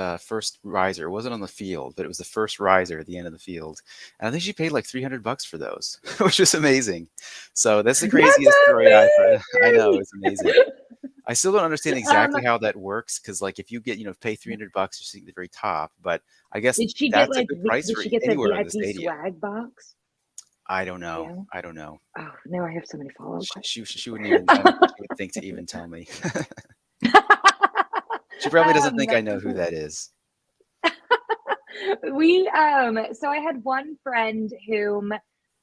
[SPEAKER 2] riser. It wasn't on the field, but it was the first riser at the end of the field. And I think she paid like $300 for those, which was amazing. So that's the
[SPEAKER 1] That's
[SPEAKER 2] craziest story I've heard. I know,
[SPEAKER 1] amazing.
[SPEAKER 2] it's amazing. I still don't understand
[SPEAKER 1] um,
[SPEAKER 2] exactly how that works because, like, if you get, pay $300, you're sitting at the very top. But I guess
[SPEAKER 1] did she get
[SPEAKER 2] that's a
[SPEAKER 1] like?
[SPEAKER 2] good price
[SPEAKER 1] Did
[SPEAKER 2] for
[SPEAKER 1] she get the
[SPEAKER 2] anywhere in the
[SPEAKER 1] VIP
[SPEAKER 2] stadium.
[SPEAKER 1] swag box?
[SPEAKER 2] I don't know.
[SPEAKER 1] Yeah.
[SPEAKER 2] I don't know.
[SPEAKER 1] Oh, now I have so many follow-up
[SPEAKER 2] She
[SPEAKER 1] questions.
[SPEAKER 2] wouldn't even. I don't think she would think to even tell me. She probably doesn't think I know who that is.
[SPEAKER 1] So I had one friend whom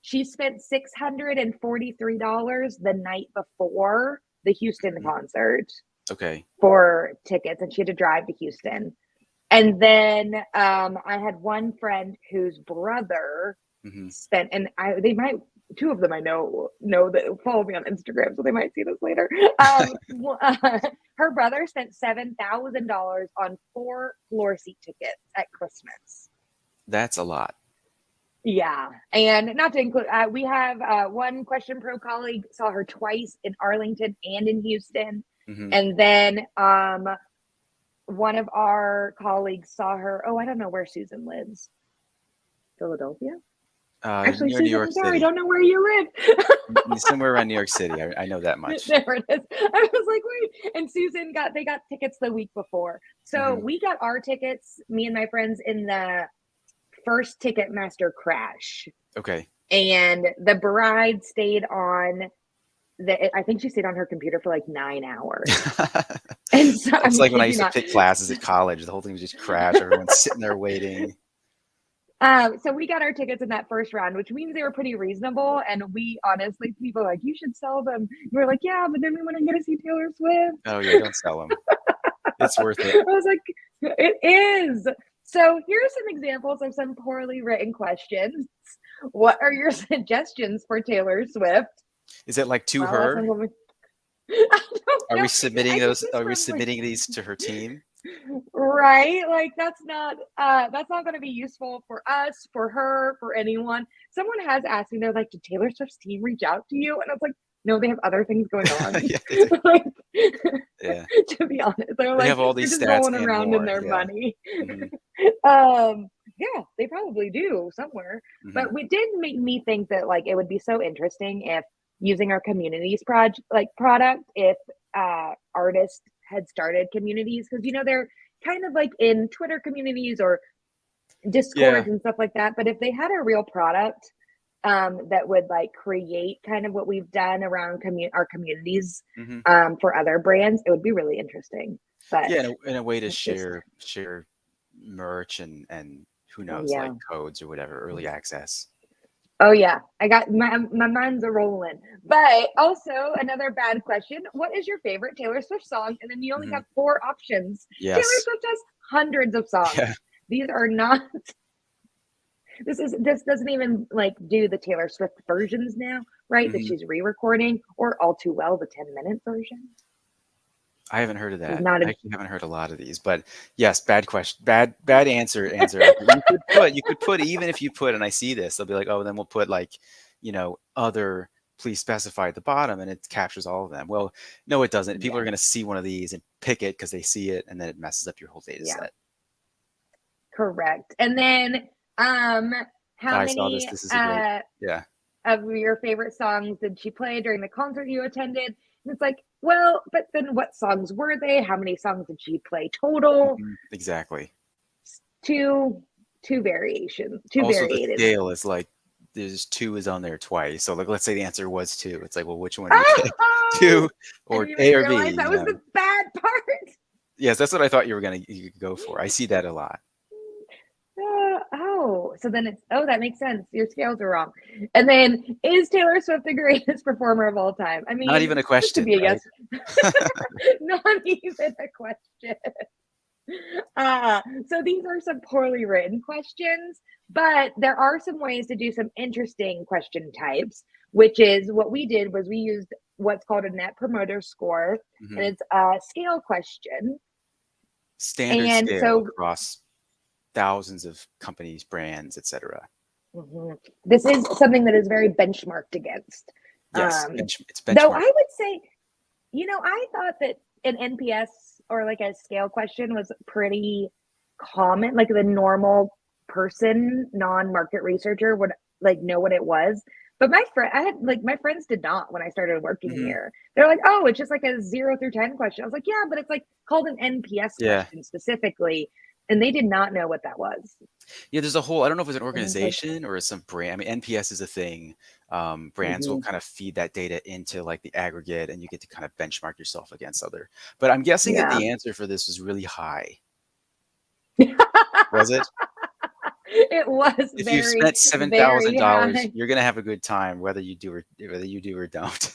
[SPEAKER 1] she spent $643 the night before the Houston
[SPEAKER 2] Mhm.
[SPEAKER 1] concert
[SPEAKER 2] Okay.
[SPEAKER 1] for tickets, and she had to drive to Houston. And then I had one friend whose brother
[SPEAKER 2] Hmm.
[SPEAKER 1] spent, and they might, two of them I know that follow me on Instagram, so they might see this later. Her brother spent $7,000 on 4 floor seat tickets at Christmas.
[SPEAKER 2] That's a lot.
[SPEAKER 1] Yeah, and not to include, we have one Question Pro colleague saw her twice in Arlington and in Houston,
[SPEAKER 2] Hmm.
[SPEAKER 1] and then one of our colleagues saw her. Oh, I don't know where Susan lives. Philadelphia? Actually,
[SPEAKER 2] Near New
[SPEAKER 1] Susan,
[SPEAKER 2] York
[SPEAKER 1] I'm sorry, I
[SPEAKER 2] City,
[SPEAKER 1] don't know where you live.
[SPEAKER 2] somewhere around New York City. I know that much.
[SPEAKER 1] There it is. I was like, wait. And Susan they got tickets the week before. So
[SPEAKER 2] Hmm.
[SPEAKER 1] we got our tickets, me and my friends, in the first Ticketmaster crash.
[SPEAKER 2] Okay.
[SPEAKER 1] And the bride stayed on I think she stayed on her computer for like 9 hours. And so
[SPEAKER 2] It's
[SPEAKER 1] I'm
[SPEAKER 2] like when I
[SPEAKER 1] kidding you
[SPEAKER 2] used to
[SPEAKER 1] not.
[SPEAKER 2] pick classes at college. The whole thing was just crash. Everyone's sitting there waiting.
[SPEAKER 1] So we got our tickets in that first round, which means they were pretty reasonable. And we honestly, people were like, you should sell them. We were like, yeah, but then we want to get to see Taylor Swift.
[SPEAKER 2] Oh yeah, don't sell them. It's worth it.
[SPEAKER 1] I was like, it is. So here are some examples of some poorly written questions. What are your suggestions for Taylor Swift?
[SPEAKER 2] Is it like to
[SPEAKER 1] Well, that's
[SPEAKER 2] her?
[SPEAKER 1] not what I don't
[SPEAKER 2] Are
[SPEAKER 1] know.
[SPEAKER 2] we submitting
[SPEAKER 1] I think
[SPEAKER 2] those?
[SPEAKER 1] this
[SPEAKER 2] Are we
[SPEAKER 1] was like,
[SPEAKER 2] submitting these to her team?
[SPEAKER 1] right? Like that's not going to be useful for us, for her, for anyone. Someone has asked me, they're like, did Taylor Swift's team reach out to you? And I was like, no, they have other things going on.
[SPEAKER 2] Yeah, they do.
[SPEAKER 1] Like,
[SPEAKER 2] Yeah,
[SPEAKER 1] to be honest, they're
[SPEAKER 2] they
[SPEAKER 1] like,
[SPEAKER 2] have all
[SPEAKER 1] they're
[SPEAKER 2] these
[SPEAKER 1] just
[SPEAKER 2] stats
[SPEAKER 1] rolling
[SPEAKER 2] and
[SPEAKER 1] around in
[SPEAKER 2] more.
[SPEAKER 1] their
[SPEAKER 2] Yeah.
[SPEAKER 1] money.
[SPEAKER 2] Hmm.
[SPEAKER 1] Yeah, they probably do somewhere.
[SPEAKER 2] Hmm.
[SPEAKER 1] But it did make me think that like it would be so interesting if using our communities product, if artists had started communities, because they're kind of like in Twitter communities or
[SPEAKER 2] Yeah.
[SPEAKER 1] Discords and stuff like that. But if they had a real product that would like create kind of what we've done around our communities
[SPEAKER 2] Hmm.
[SPEAKER 1] for other brands, it would be really interesting. But
[SPEAKER 2] Yeah, in a way to
[SPEAKER 1] it's just,
[SPEAKER 2] share merch and who
[SPEAKER 1] oh
[SPEAKER 2] knows, like
[SPEAKER 1] yeah.
[SPEAKER 2] codes or whatever, early access.
[SPEAKER 1] Oh yeah, I got my mind's a rolling. But also another bad question: what is your favorite Taylor Swift song? And then you only
[SPEAKER 2] Hmm.
[SPEAKER 1] have 4 options. Taylor
[SPEAKER 2] Yes.
[SPEAKER 1] Swift has hundreds of songs.
[SPEAKER 2] Yeah.
[SPEAKER 1] These are not. This doesn't even like do the Taylor Swift versions now, right? That
[SPEAKER 2] Hmm.
[SPEAKER 1] she's re-recording, or All Too Well, the 10-minute version.
[SPEAKER 2] I haven't heard of
[SPEAKER 1] Is
[SPEAKER 2] that.
[SPEAKER 1] not
[SPEAKER 2] I
[SPEAKER 1] a
[SPEAKER 2] actually haven't heard a lot of these, but yes, bad question, bad answer. You could put even if you put, and I see this, they'll be like, oh, then we'll put like, other. Please specify at the bottom, and it captures all of them. Well, no, it doesn't. People
[SPEAKER 1] yeah,
[SPEAKER 2] are going to see one of these and pick it because they see it, and then it messes up your whole data
[SPEAKER 1] yeah.
[SPEAKER 2] set.
[SPEAKER 1] Correct. And then how
[SPEAKER 2] I saw this.
[SPEAKER 1] many
[SPEAKER 2] This is a great. Yeah.
[SPEAKER 1] of your favorite songs did she play during the concert you attended? And it's like, well, but then what songs were they? How many songs did she play total?
[SPEAKER 2] Exactly.
[SPEAKER 1] Two variations, two
[SPEAKER 2] Also, the
[SPEAKER 1] variated.
[SPEAKER 2] scale is like there's 2 is on there twice. So like, let's say the answer was 2. It's like, well, which one do you pick?
[SPEAKER 1] Oh,
[SPEAKER 2] 2
[SPEAKER 1] I
[SPEAKER 2] or
[SPEAKER 1] didn't even
[SPEAKER 2] A or B?
[SPEAKER 1] realize that was the bad part.
[SPEAKER 2] Yes, that's what I thought you could go for. I see that a lot.
[SPEAKER 1] So then it's that makes sense. Your scales are wrong. And then is Taylor Swift the greatest performer of all time? I mean,
[SPEAKER 2] Not even a
[SPEAKER 1] this could
[SPEAKER 2] question,
[SPEAKER 1] be a
[SPEAKER 2] right?
[SPEAKER 1] yes. Not even a question. So these are some poorly written questions, but there are some ways to do some interesting question types, which is what we did was we used what's called a net promoter score,
[SPEAKER 2] Mhm.
[SPEAKER 1] and it's a scale question.
[SPEAKER 2] Standard
[SPEAKER 1] And
[SPEAKER 2] scale
[SPEAKER 1] so
[SPEAKER 2] across thousands of companies, brands, etc.
[SPEAKER 1] this is something that is very benchmarked against.
[SPEAKER 2] Yes, it's
[SPEAKER 1] Though I
[SPEAKER 2] benchmark.
[SPEAKER 1] would say, I thought that an NPS or like a scale question was pretty common. Like the normal person, non-market researcher would like know what it was. But my friends did not when I started working
[SPEAKER 2] Mhm.
[SPEAKER 1] here. They're like, oh, it's just like a 0 through 10 question. I was like, yeah, but it's like called an NPS
[SPEAKER 2] Yeah.
[SPEAKER 1] question specifically. And they did not know what that was.
[SPEAKER 2] Yeah, there's a whole, I don't know if it's an
[SPEAKER 1] And I was like,
[SPEAKER 2] organization or it's some brand. I mean, NPS is a thing. Brands will kind of feed that data into like the aggregate and you get to kind of benchmark yourself against other. But I'm guessing that
[SPEAKER 1] yeah.
[SPEAKER 2] the answer for this was really high. Was it?
[SPEAKER 1] It was
[SPEAKER 2] If
[SPEAKER 1] very,
[SPEAKER 2] you've spent
[SPEAKER 1] very
[SPEAKER 2] $7,000,
[SPEAKER 1] high.
[SPEAKER 2] you're gonna have a good time whether you do or don't.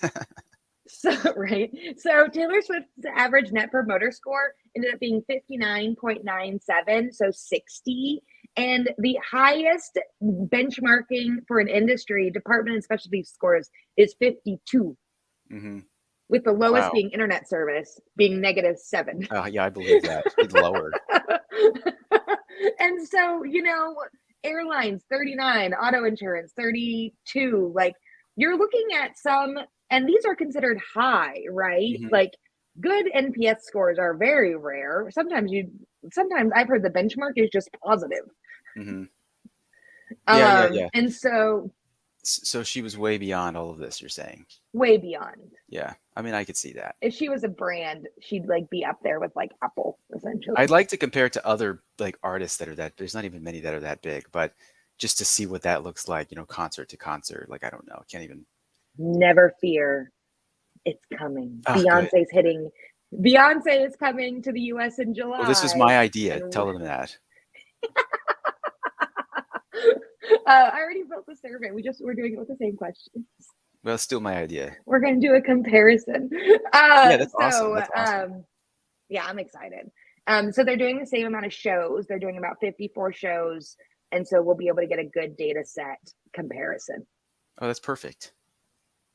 [SPEAKER 1] So right. So Taylor Swift's average net promoter score ended up being 59.97, so 60. And the highest benchmarking for an industry, department and specialty scores, is 52,
[SPEAKER 2] hmm
[SPEAKER 1] with the lowest
[SPEAKER 2] Wow.
[SPEAKER 1] being internet service being -7.
[SPEAKER 2] Yeah, I believe that. It's lower.
[SPEAKER 1] And so, airlines 39, auto insurance 32. Like you're looking at some, and these are considered high, right?
[SPEAKER 2] Mhm.
[SPEAKER 1] Like good NPS scores are very rare. Sometimes I've heard the benchmark is just positive.
[SPEAKER 2] Mhm. Yeah.
[SPEAKER 1] And so
[SPEAKER 2] So she was way beyond all of this, you're saying?
[SPEAKER 1] way beyond.
[SPEAKER 2] Yeah. I mean, I could see that.
[SPEAKER 1] If she was a brand, she'd like be up there with like Apple, essentially.
[SPEAKER 2] I'd like to compare it to other like artists that are that there's not even many that are that big, but just to see what that looks like, concert to concert. Like I don't know. Can't even.
[SPEAKER 1] Never fear. It's coming.
[SPEAKER 2] Oh, good.
[SPEAKER 1] Beyonce is coming to the US in July.
[SPEAKER 2] Well, this was my idea.
[SPEAKER 1] and
[SPEAKER 2] Tell them that.
[SPEAKER 1] I already built the survey. We're doing it with the same questions.
[SPEAKER 2] Well, it's still my idea.
[SPEAKER 1] We're going to do a comparison.
[SPEAKER 2] Yeah, that's awesome. That's awesome.
[SPEAKER 1] Yeah, I'm excited. So they're doing the same amount of shows. They're doing about 54 shows. And so we'll be able to get a good data set comparison.
[SPEAKER 2] Oh, that's perfect.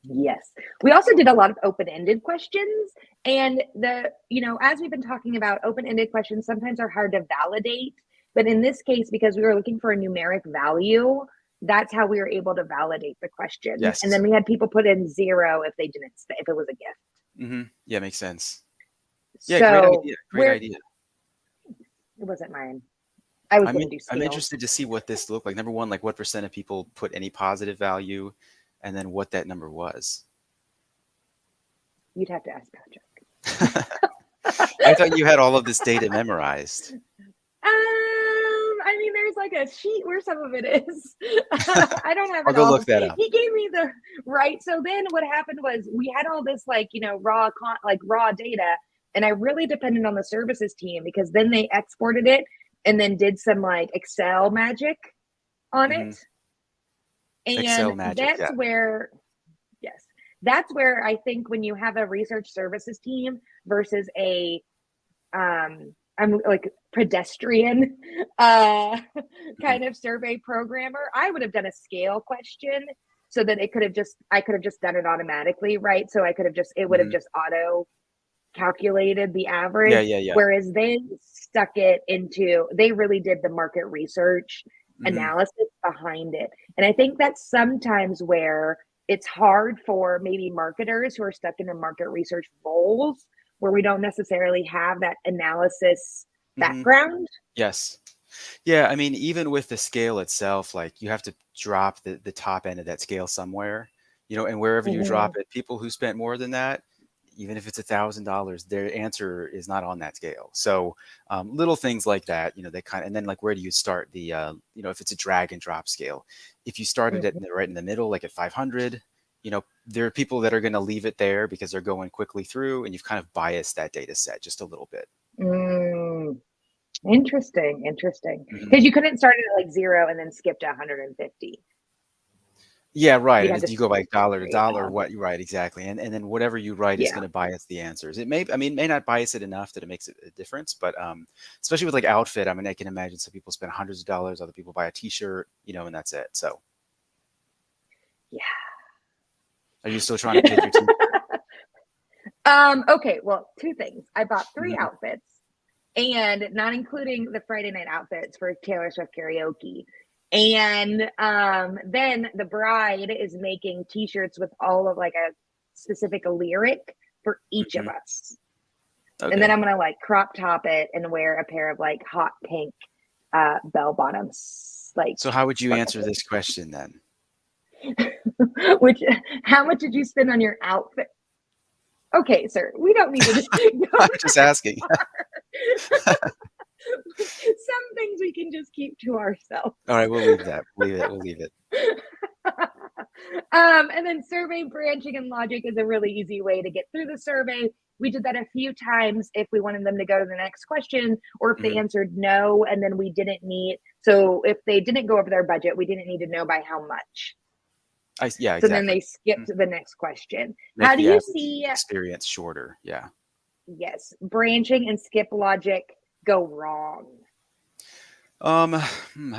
[SPEAKER 1] Yes. We also did a lot of open-ended questions. And as we've been talking about, open-ended questions sometimes are hard to validate. But in this case, because we were looking for a numeric value, that's how we were able to validate the question.
[SPEAKER 2] Yes.
[SPEAKER 1] And then we had people put in 0 if they didn't, if it was a gift.
[SPEAKER 2] Mm-hmm. Yeah, makes sense. Yeah,
[SPEAKER 1] So
[SPEAKER 2] great idea.
[SPEAKER 1] It wasn't mine. I was going to do scale.
[SPEAKER 2] I'm interested to see what this looked like. Number one, like what % of people put any positive value, and then what that number was.
[SPEAKER 1] You'd have to ask Patrick.
[SPEAKER 2] I thought you had all of this data memorized.
[SPEAKER 1] I mean, there's like a sheet where some of it is. I don't have it.
[SPEAKER 2] I'll go
[SPEAKER 1] all.
[SPEAKER 2] look that up.
[SPEAKER 1] He gave me the right. So then what happened was we had all this raw data, and I really depended on the services team because then they exported it and then did some like Excel magic on it. And
[SPEAKER 2] Excel magic,
[SPEAKER 1] that's where I think when you have a research services team versus a I'm like pedestrian kind of survey programmer, I would have done a scale question so that I could have just done it automatically, right? So it would have just auto calculated the average.
[SPEAKER 2] Yeah.
[SPEAKER 1] Whereas they they really did the market research analysis behind it. And I think that's sometimes where it's hard for maybe marketers who are stuck in the market research roles where we don't necessarily have that analysis background.
[SPEAKER 2] Yes. Yeah, I mean, even with the scale itself, like you have to drop the top end of that scale somewhere, and wherever you
[SPEAKER 1] Mhm.
[SPEAKER 2] drop it, people who spent more than that, even if it's $1,000, their answer is not on that scale. So little things like that, they and then like where do you start if it's a drag and drop scale, if you started it
[SPEAKER 1] Mhm.
[SPEAKER 2] right in the middle, like at 500, there are people that are going to leave it there because they're going quickly through, and you've kind of biased that data set just a little bit.
[SPEAKER 1] Mm. Interesting, interesting.
[SPEAKER 2] Mhm.
[SPEAKER 1] Because you couldn't start it at like 0 and then skip to 150.
[SPEAKER 2] Yeah, right.
[SPEAKER 1] You'd have to
[SPEAKER 2] You go like dollar to
[SPEAKER 1] straight
[SPEAKER 2] dollar,
[SPEAKER 1] up.
[SPEAKER 2] what you write exactly, and then whatever you write is
[SPEAKER 1] Yeah.
[SPEAKER 2] going to bias the answers. It may not bias it enough that it makes a difference, but especially with like outfit, I mean, I can imagine some people spend hundreds of dollars, other people buy a T-shirt, and that's it. So,
[SPEAKER 1] Yeah.
[SPEAKER 2] are you still trying to pick your T-shirt?
[SPEAKER 1] Okay, well, two things. I bought 3
[SPEAKER 2] Mhm.
[SPEAKER 1] outfits and not including the Friday night outfits for Taylor Swift karaoke. And then the bride is making t-shirts with all of like a specific lyric for each of
[SPEAKER 2] Mhm.
[SPEAKER 1] us. And then
[SPEAKER 2] Okay.
[SPEAKER 1] I'm gonna like crop top it and wear a pair of like hot pink bell bottoms, like
[SPEAKER 2] So, how would you answer
[SPEAKER 1] sparkly.
[SPEAKER 2] this question then?
[SPEAKER 1] Which how much did you spend on your outfit? Okay, sir, we don't need to go
[SPEAKER 2] I'm just asking.
[SPEAKER 1] some things we can just keep to ourselves.
[SPEAKER 2] All right, we'll leave that. Leave it. We'll leave it.
[SPEAKER 1] And then survey branching and logic is a really easy way to get through the survey. We did that a few times if we wanted them to go to the next question or if they
[SPEAKER 2] Mhm.
[SPEAKER 1] answered no and then we didn't need. So if they didn't go over their budget, we didn't need to know by how much.
[SPEAKER 2] Yeah,
[SPEAKER 1] So then
[SPEAKER 2] exactly.
[SPEAKER 1] they skipped
[SPEAKER 2] Mhm.
[SPEAKER 1] to the next question.
[SPEAKER 2] Make
[SPEAKER 1] How do
[SPEAKER 2] the
[SPEAKER 1] you
[SPEAKER 2] average
[SPEAKER 1] see,
[SPEAKER 2] experience shorter. Yeah.
[SPEAKER 1] yes, branching and skip logic go wrong?
[SPEAKER 2] How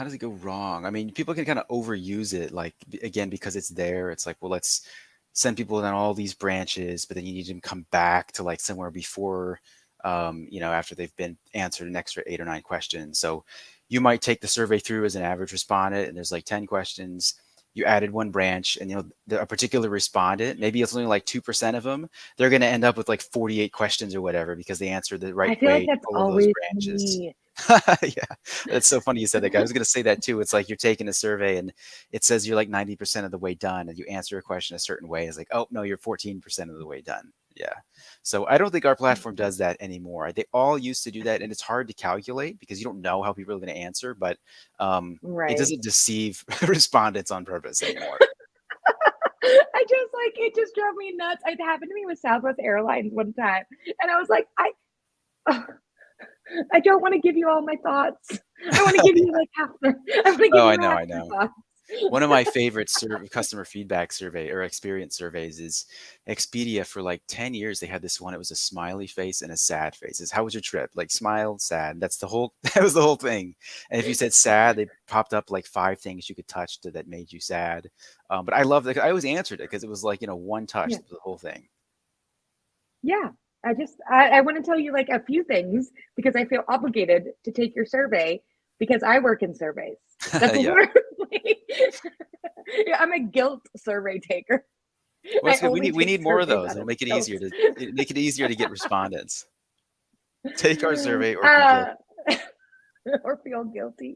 [SPEAKER 2] does it go wrong? I mean, people can kind of overuse it, like again, because it's there. It's like, well, let's send people down all these branches, but then you need them to come back to like somewhere before, after they've been answered an extra 8 or 9 questions. So you might take the survey through as an average respondent, and there's like 10 questions. You added one branch, and a particular respondent, maybe it's only like 2% of them. They're going to end up with like 48 questions or whatever because they answered the right
[SPEAKER 1] I feel like
[SPEAKER 2] way to
[SPEAKER 1] that's
[SPEAKER 2] all of those
[SPEAKER 1] always
[SPEAKER 2] branches.
[SPEAKER 1] me.
[SPEAKER 2] Yeah, that's so funny you said that, guy. I was gonna say that too. It's like you're taking a survey and it says you're like 90% of the way done, and you answer a question a certain way. It's like, oh no, you're 14% of the way done. Yeah. So I don't think our platform does that anymore. They all used to do that, and it's hard to calculate because you don't know how people are going to answer, but it
[SPEAKER 1] Right.
[SPEAKER 2] doesn't deceive respondents on purpose anymore.
[SPEAKER 1] I just like it just drove me nuts. It happened to me with Southwest Airlines one time. And I was like, I don't want to give you all my thoughts. I want to give you like half the I want to give
[SPEAKER 2] Oh,
[SPEAKER 1] you
[SPEAKER 2] I know,
[SPEAKER 1] half
[SPEAKER 2] I
[SPEAKER 1] the
[SPEAKER 2] know.
[SPEAKER 1] thoughts.
[SPEAKER 2] One of my favorite customer feedback survey or experience surveys is Expedia. For like 10 years, they had this one. It was a smiley face and a sad face. It's how was your trip? Like smile, sad. That's the whole, that was the whole thing. And if you said sad, they popped up like 5 things you could touch that made you sad. But I love that. I always answered it because it was like, one touch,
[SPEAKER 1] Yeah.
[SPEAKER 2] the whole thing.
[SPEAKER 1] Yeah. I want to tell you like a few things because I feel obligated to take your survey because I work in surveys. That's
[SPEAKER 2] Yeah.
[SPEAKER 1] literally yeah, I'm a guilt survey taker.
[SPEAKER 2] Well,
[SPEAKER 1] I
[SPEAKER 2] that's good. We
[SPEAKER 1] only
[SPEAKER 2] need, we
[SPEAKER 1] take
[SPEAKER 2] need more of
[SPEAKER 1] surveys
[SPEAKER 2] those.
[SPEAKER 1] out
[SPEAKER 2] It'll
[SPEAKER 1] of
[SPEAKER 2] make it
[SPEAKER 1] guilt.
[SPEAKER 2] easier to get respondents. Take our survey or be
[SPEAKER 1] Uh,
[SPEAKER 2] guilty.
[SPEAKER 1] or feel guilty.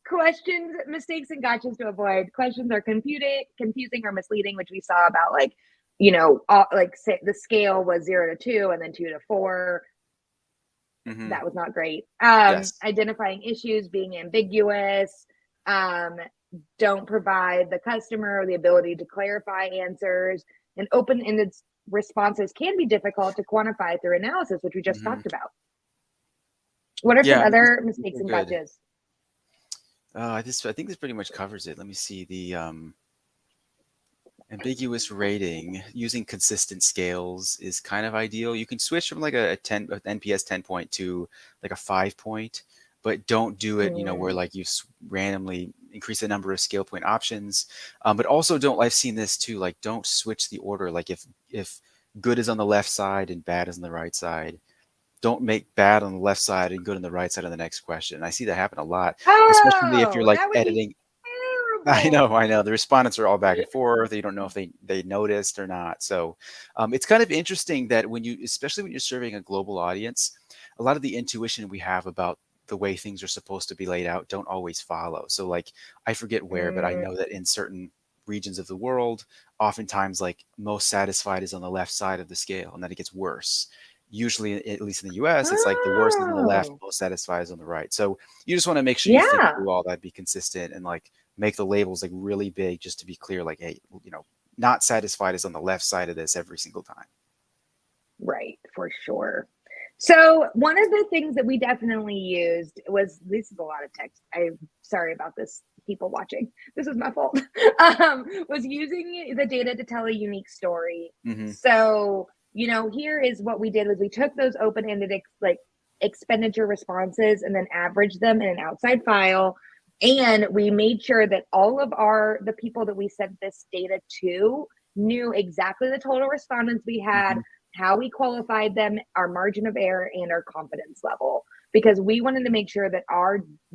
[SPEAKER 1] Questions, mistakes, and gotchas to avoid. Questions are confusing or misleading, which we saw about like, like say the scale was 0 to 2 and then 2 to 4.
[SPEAKER 2] Hmm.
[SPEAKER 1] That was not great.
[SPEAKER 2] Yes.
[SPEAKER 1] Identifying issues, being ambiguous. Um, don't provide the customer the ability to clarify answers, and open-ended responses can be difficult to quantify through analysis, which we just
[SPEAKER 2] Hmm.
[SPEAKER 1] talked about. What are some
[SPEAKER 2] Yeah,
[SPEAKER 1] other
[SPEAKER 2] these
[SPEAKER 1] mistakes
[SPEAKER 2] are
[SPEAKER 1] and
[SPEAKER 2] good.
[SPEAKER 1] gotchas?
[SPEAKER 2] I think this pretty much covers it. Let me see the ambiguous rating using consistent scales is kind of ideal. You can switch from like a 10 NPS 10 point to like a 5 point, but don't do it, where
[SPEAKER 1] Mm,
[SPEAKER 2] like you randomly increase the number of scale point options. But also don't, I've seen this too, like don't switch the order. Like if good is on the left side and bad is on the right side, don't make bad on the left side and good on the right side on the next question. I see that happen a lot, especially if you're
[SPEAKER 1] oh,
[SPEAKER 2] like
[SPEAKER 1] that would be
[SPEAKER 2] editing. I
[SPEAKER 1] terrible.
[SPEAKER 2] know, I know. The respondents are all back and forth. You don't know if they noticed or not. So it's kind of interesting that especially when you're serving a global audience, a lot of the intuition we have about the way things are supposed to be laid out don't always follow. So like, I forget where, but I know that in certain regions of the world, oftentimes like most satisfied is on the left side of the scale, and then it gets worse. Usually, at least in the US, it's like the worst is on the left,
[SPEAKER 1] Oh,
[SPEAKER 2] most satisfied is on the right. So you just want to make sure you think
[SPEAKER 1] yeah.
[SPEAKER 2] through all that, be consistent, and like make the labels like really big just to be clear, like, hey, not satisfied is on the left side of this every single time.
[SPEAKER 1] Right, for sure. So one of the things that we definitely used was, this is a lot of text. I'm sorry about this, people watching. This is my fault. Was using the data to tell a unique story.
[SPEAKER 2] Mm-hmm.
[SPEAKER 1] So, here is what we did was we took those open-ended expenditure responses and then averaged them in an outside file. And we made sure that all of the people that we sent this data to knew exactly the total respondents we had,
[SPEAKER 2] Mm-hmm.
[SPEAKER 1] how we qualified them, our margin of error, and our confidence level, because we wanted to make sure that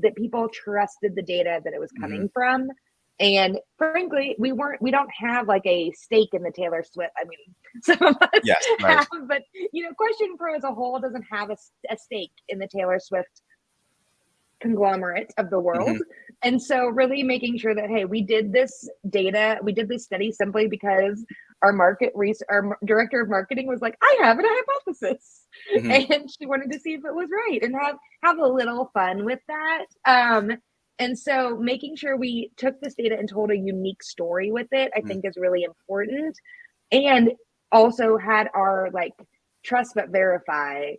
[SPEAKER 1] that people trusted the data that it was coming
[SPEAKER 2] Mm-hmm.
[SPEAKER 1] from. And frankly, we don't have like a stake in the Taylor Swift. I mean, some of us
[SPEAKER 2] Yes, right.
[SPEAKER 1] have, but Question Pro as a whole doesn't have a stake in the Taylor Swift conglomerate of the world.
[SPEAKER 2] Mm-hmm.
[SPEAKER 1] And so really making sure that, hey, we did this study simply because our our director of marketing was like, I have a hypothesis.
[SPEAKER 2] Mm-hmm.
[SPEAKER 1] And she wanted to see if it was right and have a little fun with that. And so making sure we took this data and told a unique story with it, I think is really important. And also had our trust but verify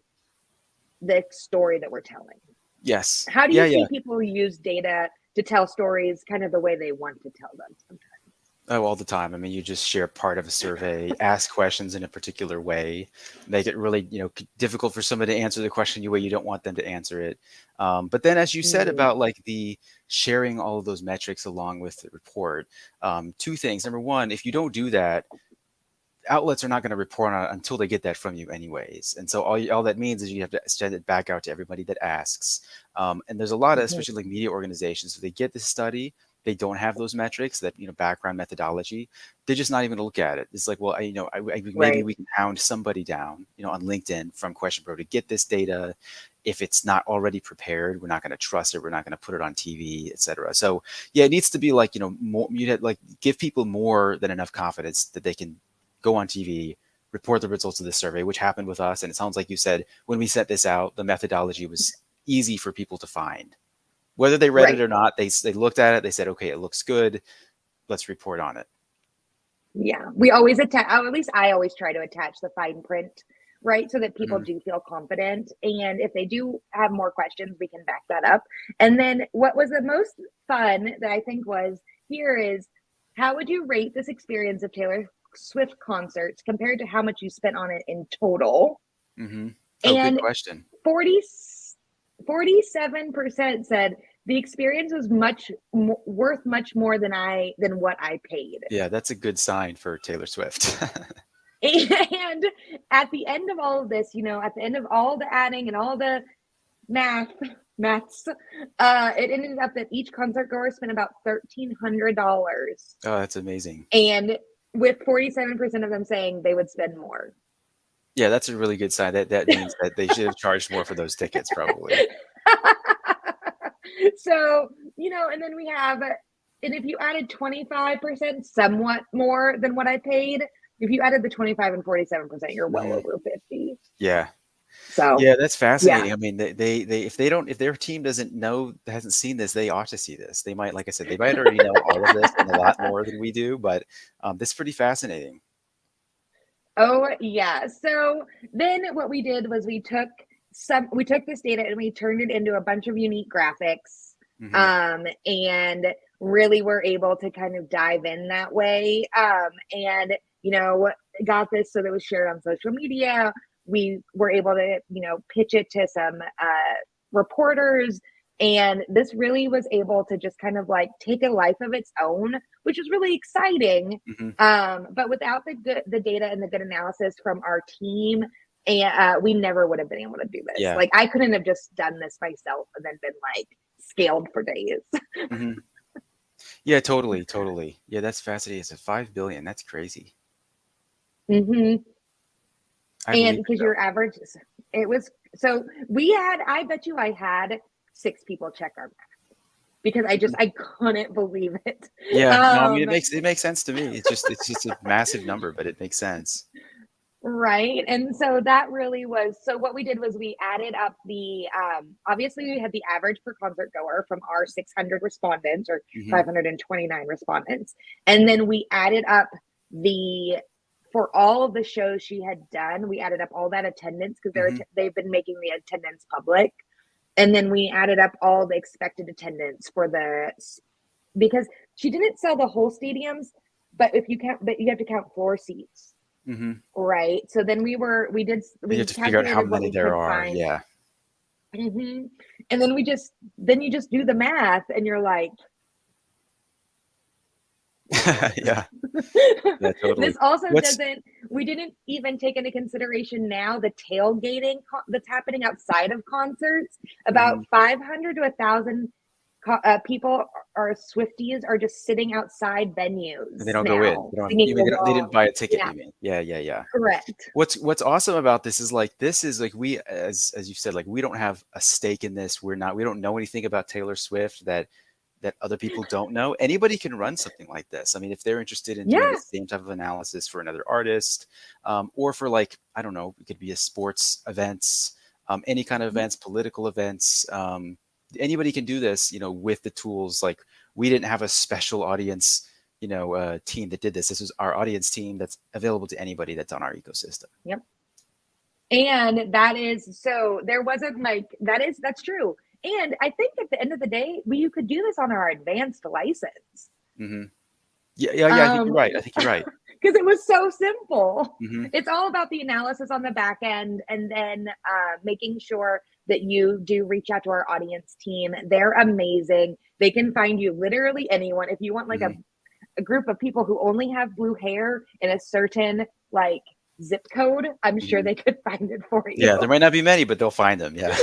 [SPEAKER 1] the story that we're telling.
[SPEAKER 2] Yes.
[SPEAKER 1] How do you see people use data to tell stories kind of the way they want to tell them sometimes?
[SPEAKER 2] Oh, all the time. I mean, you just share part of a survey, ask questions in a particular way, make it really, difficult for somebody to answer the question the way you don't want them to answer it. But then, as you said about like the sharing all of those metrics along with the report, two things. Number one, if you don't do that, outlets are not going to report on it until they get that from you anyways. And so all that means is you have to send it back out to everybody that asks. And there's a lot of, especially like media organizations, if they get this study, they don't have those metrics, that background methodology, they're just not even going to look at it. It's like, well, maybe we can hound somebody down, on LinkedIn from Question Pro to get this data. If it's not already prepared, we're not going to trust it. We're not going to put it on TV, etc. So yeah, it needs to be like, more, give people more than enough confidence that they can go on TV, report the results of the survey, which happened with us. And it sounds like you said, when we set this out, the methodology was easy for people to find. Whether they read it or not, they looked at it, they said, okay, it looks good, let's report on it.
[SPEAKER 1] Yeah, we always attach, at least I always try to attach the fine print, right? So that people do feel confident. And if they do have more questions, we can back that up. And then what was the most fun that I think was here is, how would you rate this experience of Taylor Swift concerts compared to how much you spent on it in total?
[SPEAKER 2] Mm-hmm. Oh, and good question.
[SPEAKER 1] 47% said the experience was worth much more than what I paid.
[SPEAKER 2] Yeah, that's a good sign for Taylor Swift.
[SPEAKER 1] And at the end of all of this, at the end of all the adding and all the maths, it ended up that each concert goer spent about $1,300.
[SPEAKER 2] Oh, that's amazing.
[SPEAKER 1] And with 47% of them saying they would spend more.
[SPEAKER 2] Yeah, that's a really good sign. That means that they should have charged more for those tickets, probably.
[SPEAKER 1] So, and then we have, and if you added 25%, somewhat more than what I paid. If you added the 25 and 47%, you're well over 50.
[SPEAKER 2] Yeah.
[SPEAKER 1] So
[SPEAKER 2] yeah, that's fascinating.
[SPEAKER 1] Yeah.
[SPEAKER 2] I mean, they if their team hasn't seen this, they ought to see this. They might, like I said, they might already know all of this and a lot more than we do, but this is pretty fascinating.
[SPEAKER 1] Oh yeah. So then what we did was we took this data and we turned it into a bunch of unique graphics. And really were able to kind of dive in that way. And got this so that it was shared on social media. We were able to, pitch it to some reporters. And this really was able to just kind of like take a life of its own, which is really exciting. But without the data and the good analysis from our team, and we never would have been able to do this.
[SPEAKER 2] Yeah.
[SPEAKER 1] Like I couldn't have just done this myself and then been like scaled for days.
[SPEAKER 2] Yeah, totally. Yeah, that's fascinating. It's a 5 billion. That's crazy.
[SPEAKER 1] And
[SPEAKER 2] I believe
[SPEAKER 1] because
[SPEAKER 2] it,
[SPEAKER 1] your average, it was, so we had, I bet you I had 6 people check our math because I couldn't believe it.
[SPEAKER 2] Yeah, no, I mean
[SPEAKER 1] Um,
[SPEAKER 2] it makes sense to me. It's just a massive number, but it makes sense.
[SPEAKER 1] Right. And so that really was so what we did was we added up the obviously we had the average per concert goer from our 600 respondents or
[SPEAKER 2] Hmm.
[SPEAKER 1] 529 respondents. And then we added up the for all of the shows she had done, we added up all that attendance because
[SPEAKER 2] Hmm.
[SPEAKER 1] they've been making the attendance public. And then we added up all the expected attendance for because she didn't sell the whole stadiums, but you have to count floor seats.
[SPEAKER 2] Hmm.
[SPEAKER 1] Right. So then we
[SPEAKER 2] You have to figure out how
[SPEAKER 1] calculated what
[SPEAKER 2] many
[SPEAKER 1] we
[SPEAKER 2] there
[SPEAKER 1] could
[SPEAKER 2] are.
[SPEAKER 1] find.
[SPEAKER 2] Yeah.
[SPEAKER 1] Hmm. And then you just do the math and you're like,
[SPEAKER 2] Yeah. Yeah, totally.
[SPEAKER 1] this also
[SPEAKER 2] What's
[SPEAKER 1] we didn't even take into consideration now the tailgating that's happening outside of concerts. About
[SPEAKER 2] Mhm.
[SPEAKER 1] 500 to 1,000 people are Swifties are just sitting outside venues
[SPEAKER 2] They don't go in.
[SPEAKER 1] now
[SPEAKER 2] They don't have,
[SPEAKER 1] singing
[SPEAKER 2] you mean they didn't
[SPEAKER 1] along.
[SPEAKER 2] buy a ticket,
[SPEAKER 1] Yeah,
[SPEAKER 2] you mean? Yeah, yeah, yeah.
[SPEAKER 1] correct.
[SPEAKER 2] What's awesome about this is like we as you said, like we don't have a stake in this. We don't know anything about Taylor Swift that other people don't know. Anybody can run something like this. I mean, if they're interested in doing the
[SPEAKER 1] Yeah.
[SPEAKER 2] same type of analysis for another artist, or for like, I don't know, it could be a sports events, any kind of events, political events. Anybody can do this, with the tools. Like we didn't have a special audience, team that did this. This was our audience team that's available to anybody that's on our ecosystem.
[SPEAKER 1] Yep. And that is so there wasn't like that's true. And I think at the end of the day, you could do this on our advanced license.
[SPEAKER 2] Hmm. Yeah, yeah, yeah. I think you're right. I think you're right.
[SPEAKER 1] Because it was so simple.
[SPEAKER 2] Hmm.
[SPEAKER 1] It's all about the analysis on the back end and then making sure that you do reach out to our audience team. They're amazing. They can find you literally anyone. If you want like a group of people who only have blue hair in a certain like zip code, I'm sure they could find it for you.
[SPEAKER 2] Yeah, there might not be many, but they'll find them. Yeah.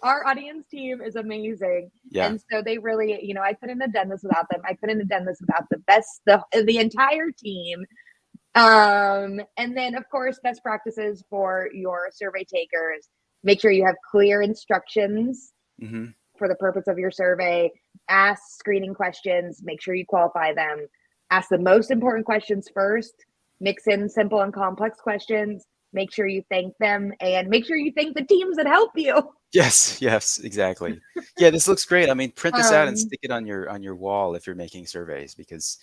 [SPEAKER 1] Our audience team is amazing.
[SPEAKER 2] Yeah.
[SPEAKER 1] And so they really, I couldn't have done this without them. I couldn't have done this without the entire team. And then of course, best practices for your survey takers. Make sure you have clear instructions
[SPEAKER 2] Hmm.
[SPEAKER 1] for the purpose of your survey. Ask screening questions, make sure you qualify them. Ask the most important questions first. Mix in simple and complex questions. Make sure you thank them and make sure you thank the teams that help you.
[SPEAKER 2] Yes, yes, exactly. Yeah, this looks great. I mean, print this out and
[SPEAKER 1] Um,
[SPEAKER 2] stick it on your wall if you're making surveys, because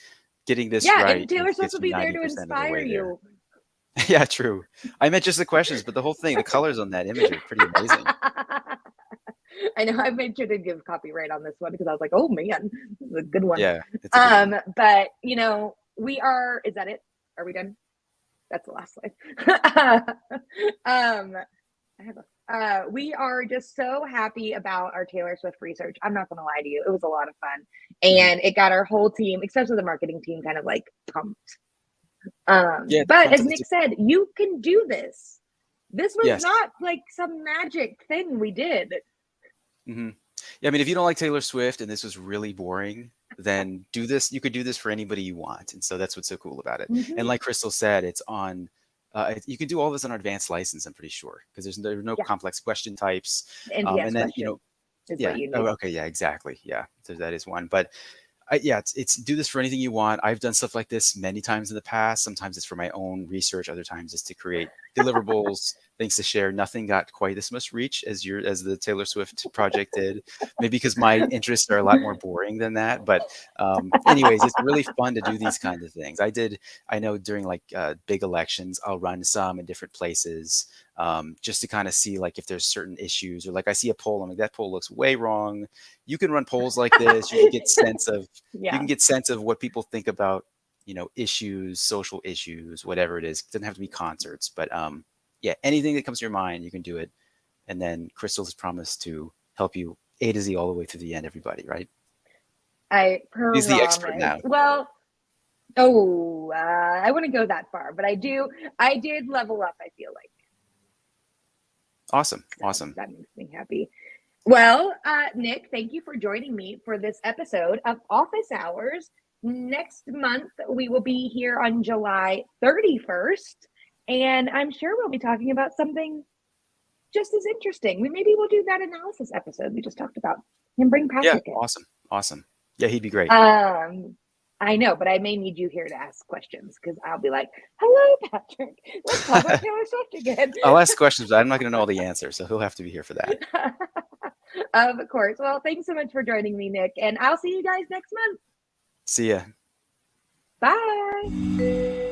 [SPEAKER 2] getting this
[SPEAKER 1] yeah,
[SPEAKER 2] right
[SPEAKER 1] and Taylor Swift
[SPEAKER 2] gets
[SPEAKER 1] will
[SPEAKER 2] you
[SPEAKER 1] be there to
[SPEAKER 2] 90% of the
[SPEAKER 1] inspire
[SPEAKER 2] way there.
[SPEAKER 1] you.
[SPEAKER 2] Yeah, true. I meant just the questions, but the whole thing, the colors on that image are pretty amazing.
[SPEAKER 1] I know I made sure to give copyright on this one because I was like, oh man, this is a good one.
[SPEAKER 2] Yeah, it's a good one.
[SPEAKER 1] But is that it? Are we done? That's the last slide. We are just so happy about our Taylor Swift research. I'm not going to lie to you. It was a lot of fun. And it got our whole team, especially the marketing team, kind of like pumped.
[SPEAKER 2] Yeah,
[SPEAKER 1] But as
[SPEAKER 2] content
[SPEAKER 1] Nick said, you can do this. This was
[SPEAKER 2] Yes.
[SPEAKER 1] not like some magic thing we did.
[SPEAKER 2] Hmm. Yeah, I mean, if you don't like Taylor Swift and this was really boring, then do this. You could do this for anybody you want, and so that's what's so cool about it.
[SPEAKER 1] Mhm.
[SPEAKER 2] And like Crystal said, it's on. You can do all this on advanced license. I'm pretty sure, because there's no
[SPEAKER 1] Yeah.
[SPEAKER 2] complex question types.
[SPEAKER 1] NPS
[SPEAKER 2] And then
[SPEAKER 1] question is
[SPEAKER 2] yeah.
[SPEAKER 1] what you need.
[SPEAKER 2] Oh, okay. Yeah, exactly. Yeah, so that is one. But yeah, it's do this for anything you want. I've done stuff like this many times in the past. Sometimes it's for my own research. Other times it's to create deliverables, things to share. Nothing got quite this much reach as the Taylor Swift project did. Maybe because my interests are a lot more boring than that. But anyways, it's really fun to do these kinds of things. I know during like big elections, I'll run some in different places. Just to kind of see like if there's certain issues, or like I see a poll, I'm like, that poll looks way wrong. You can run polls like this. You can get you can get sense of what people think about, issues, social issues, whatever it is. It doesn't have to be concerts, but yeah, anything that comes to your mind, you can do it. And then Crystal has promised to help you A to Z all the way to the end, everybody, right?
[SPEAKER 1] I
[SPEAKER 2] He's the expert
[SPEAKER 1] promise.
[SPEAKER 2] now.
[SPEAKER 1] Well, I wouldn't go that far, but I did level up, I feel like.
[SPEAKER 2] Awesome.
[SPEAKER 1] So
[SPEAKER 2] Awesome.
[SPEAKER 1] that makes me happy. Well, Nick, thank you for joining me for this episode of Office Hours. Next month, we will be here on July 31st, and I'm sure we'll be talking about something just as interesting. Maybe we'll do that analysis episode we just talked about and bring
[SPEAKER 2] Yeah,
[SPEAKER 1] Patrick in.
[SPEAKER 2] awesome. Yeah, he'd be great.
[SPEAKER 1] I know, but I may need you here to ask questions because I'll be like, "Hello, Patrick. Let's talk about Taylor Swift again."
[SPEAKER 2] I'll ask questions, but I'm not going to know all the answers, so he'll have to be here for that.
[SPEAKER 1] Of course. Well, thanks so much for joining me, Nick, and I'll see you guys next month.
[SPEAKER 2] See ya.
[SPEAKER 1] Bye.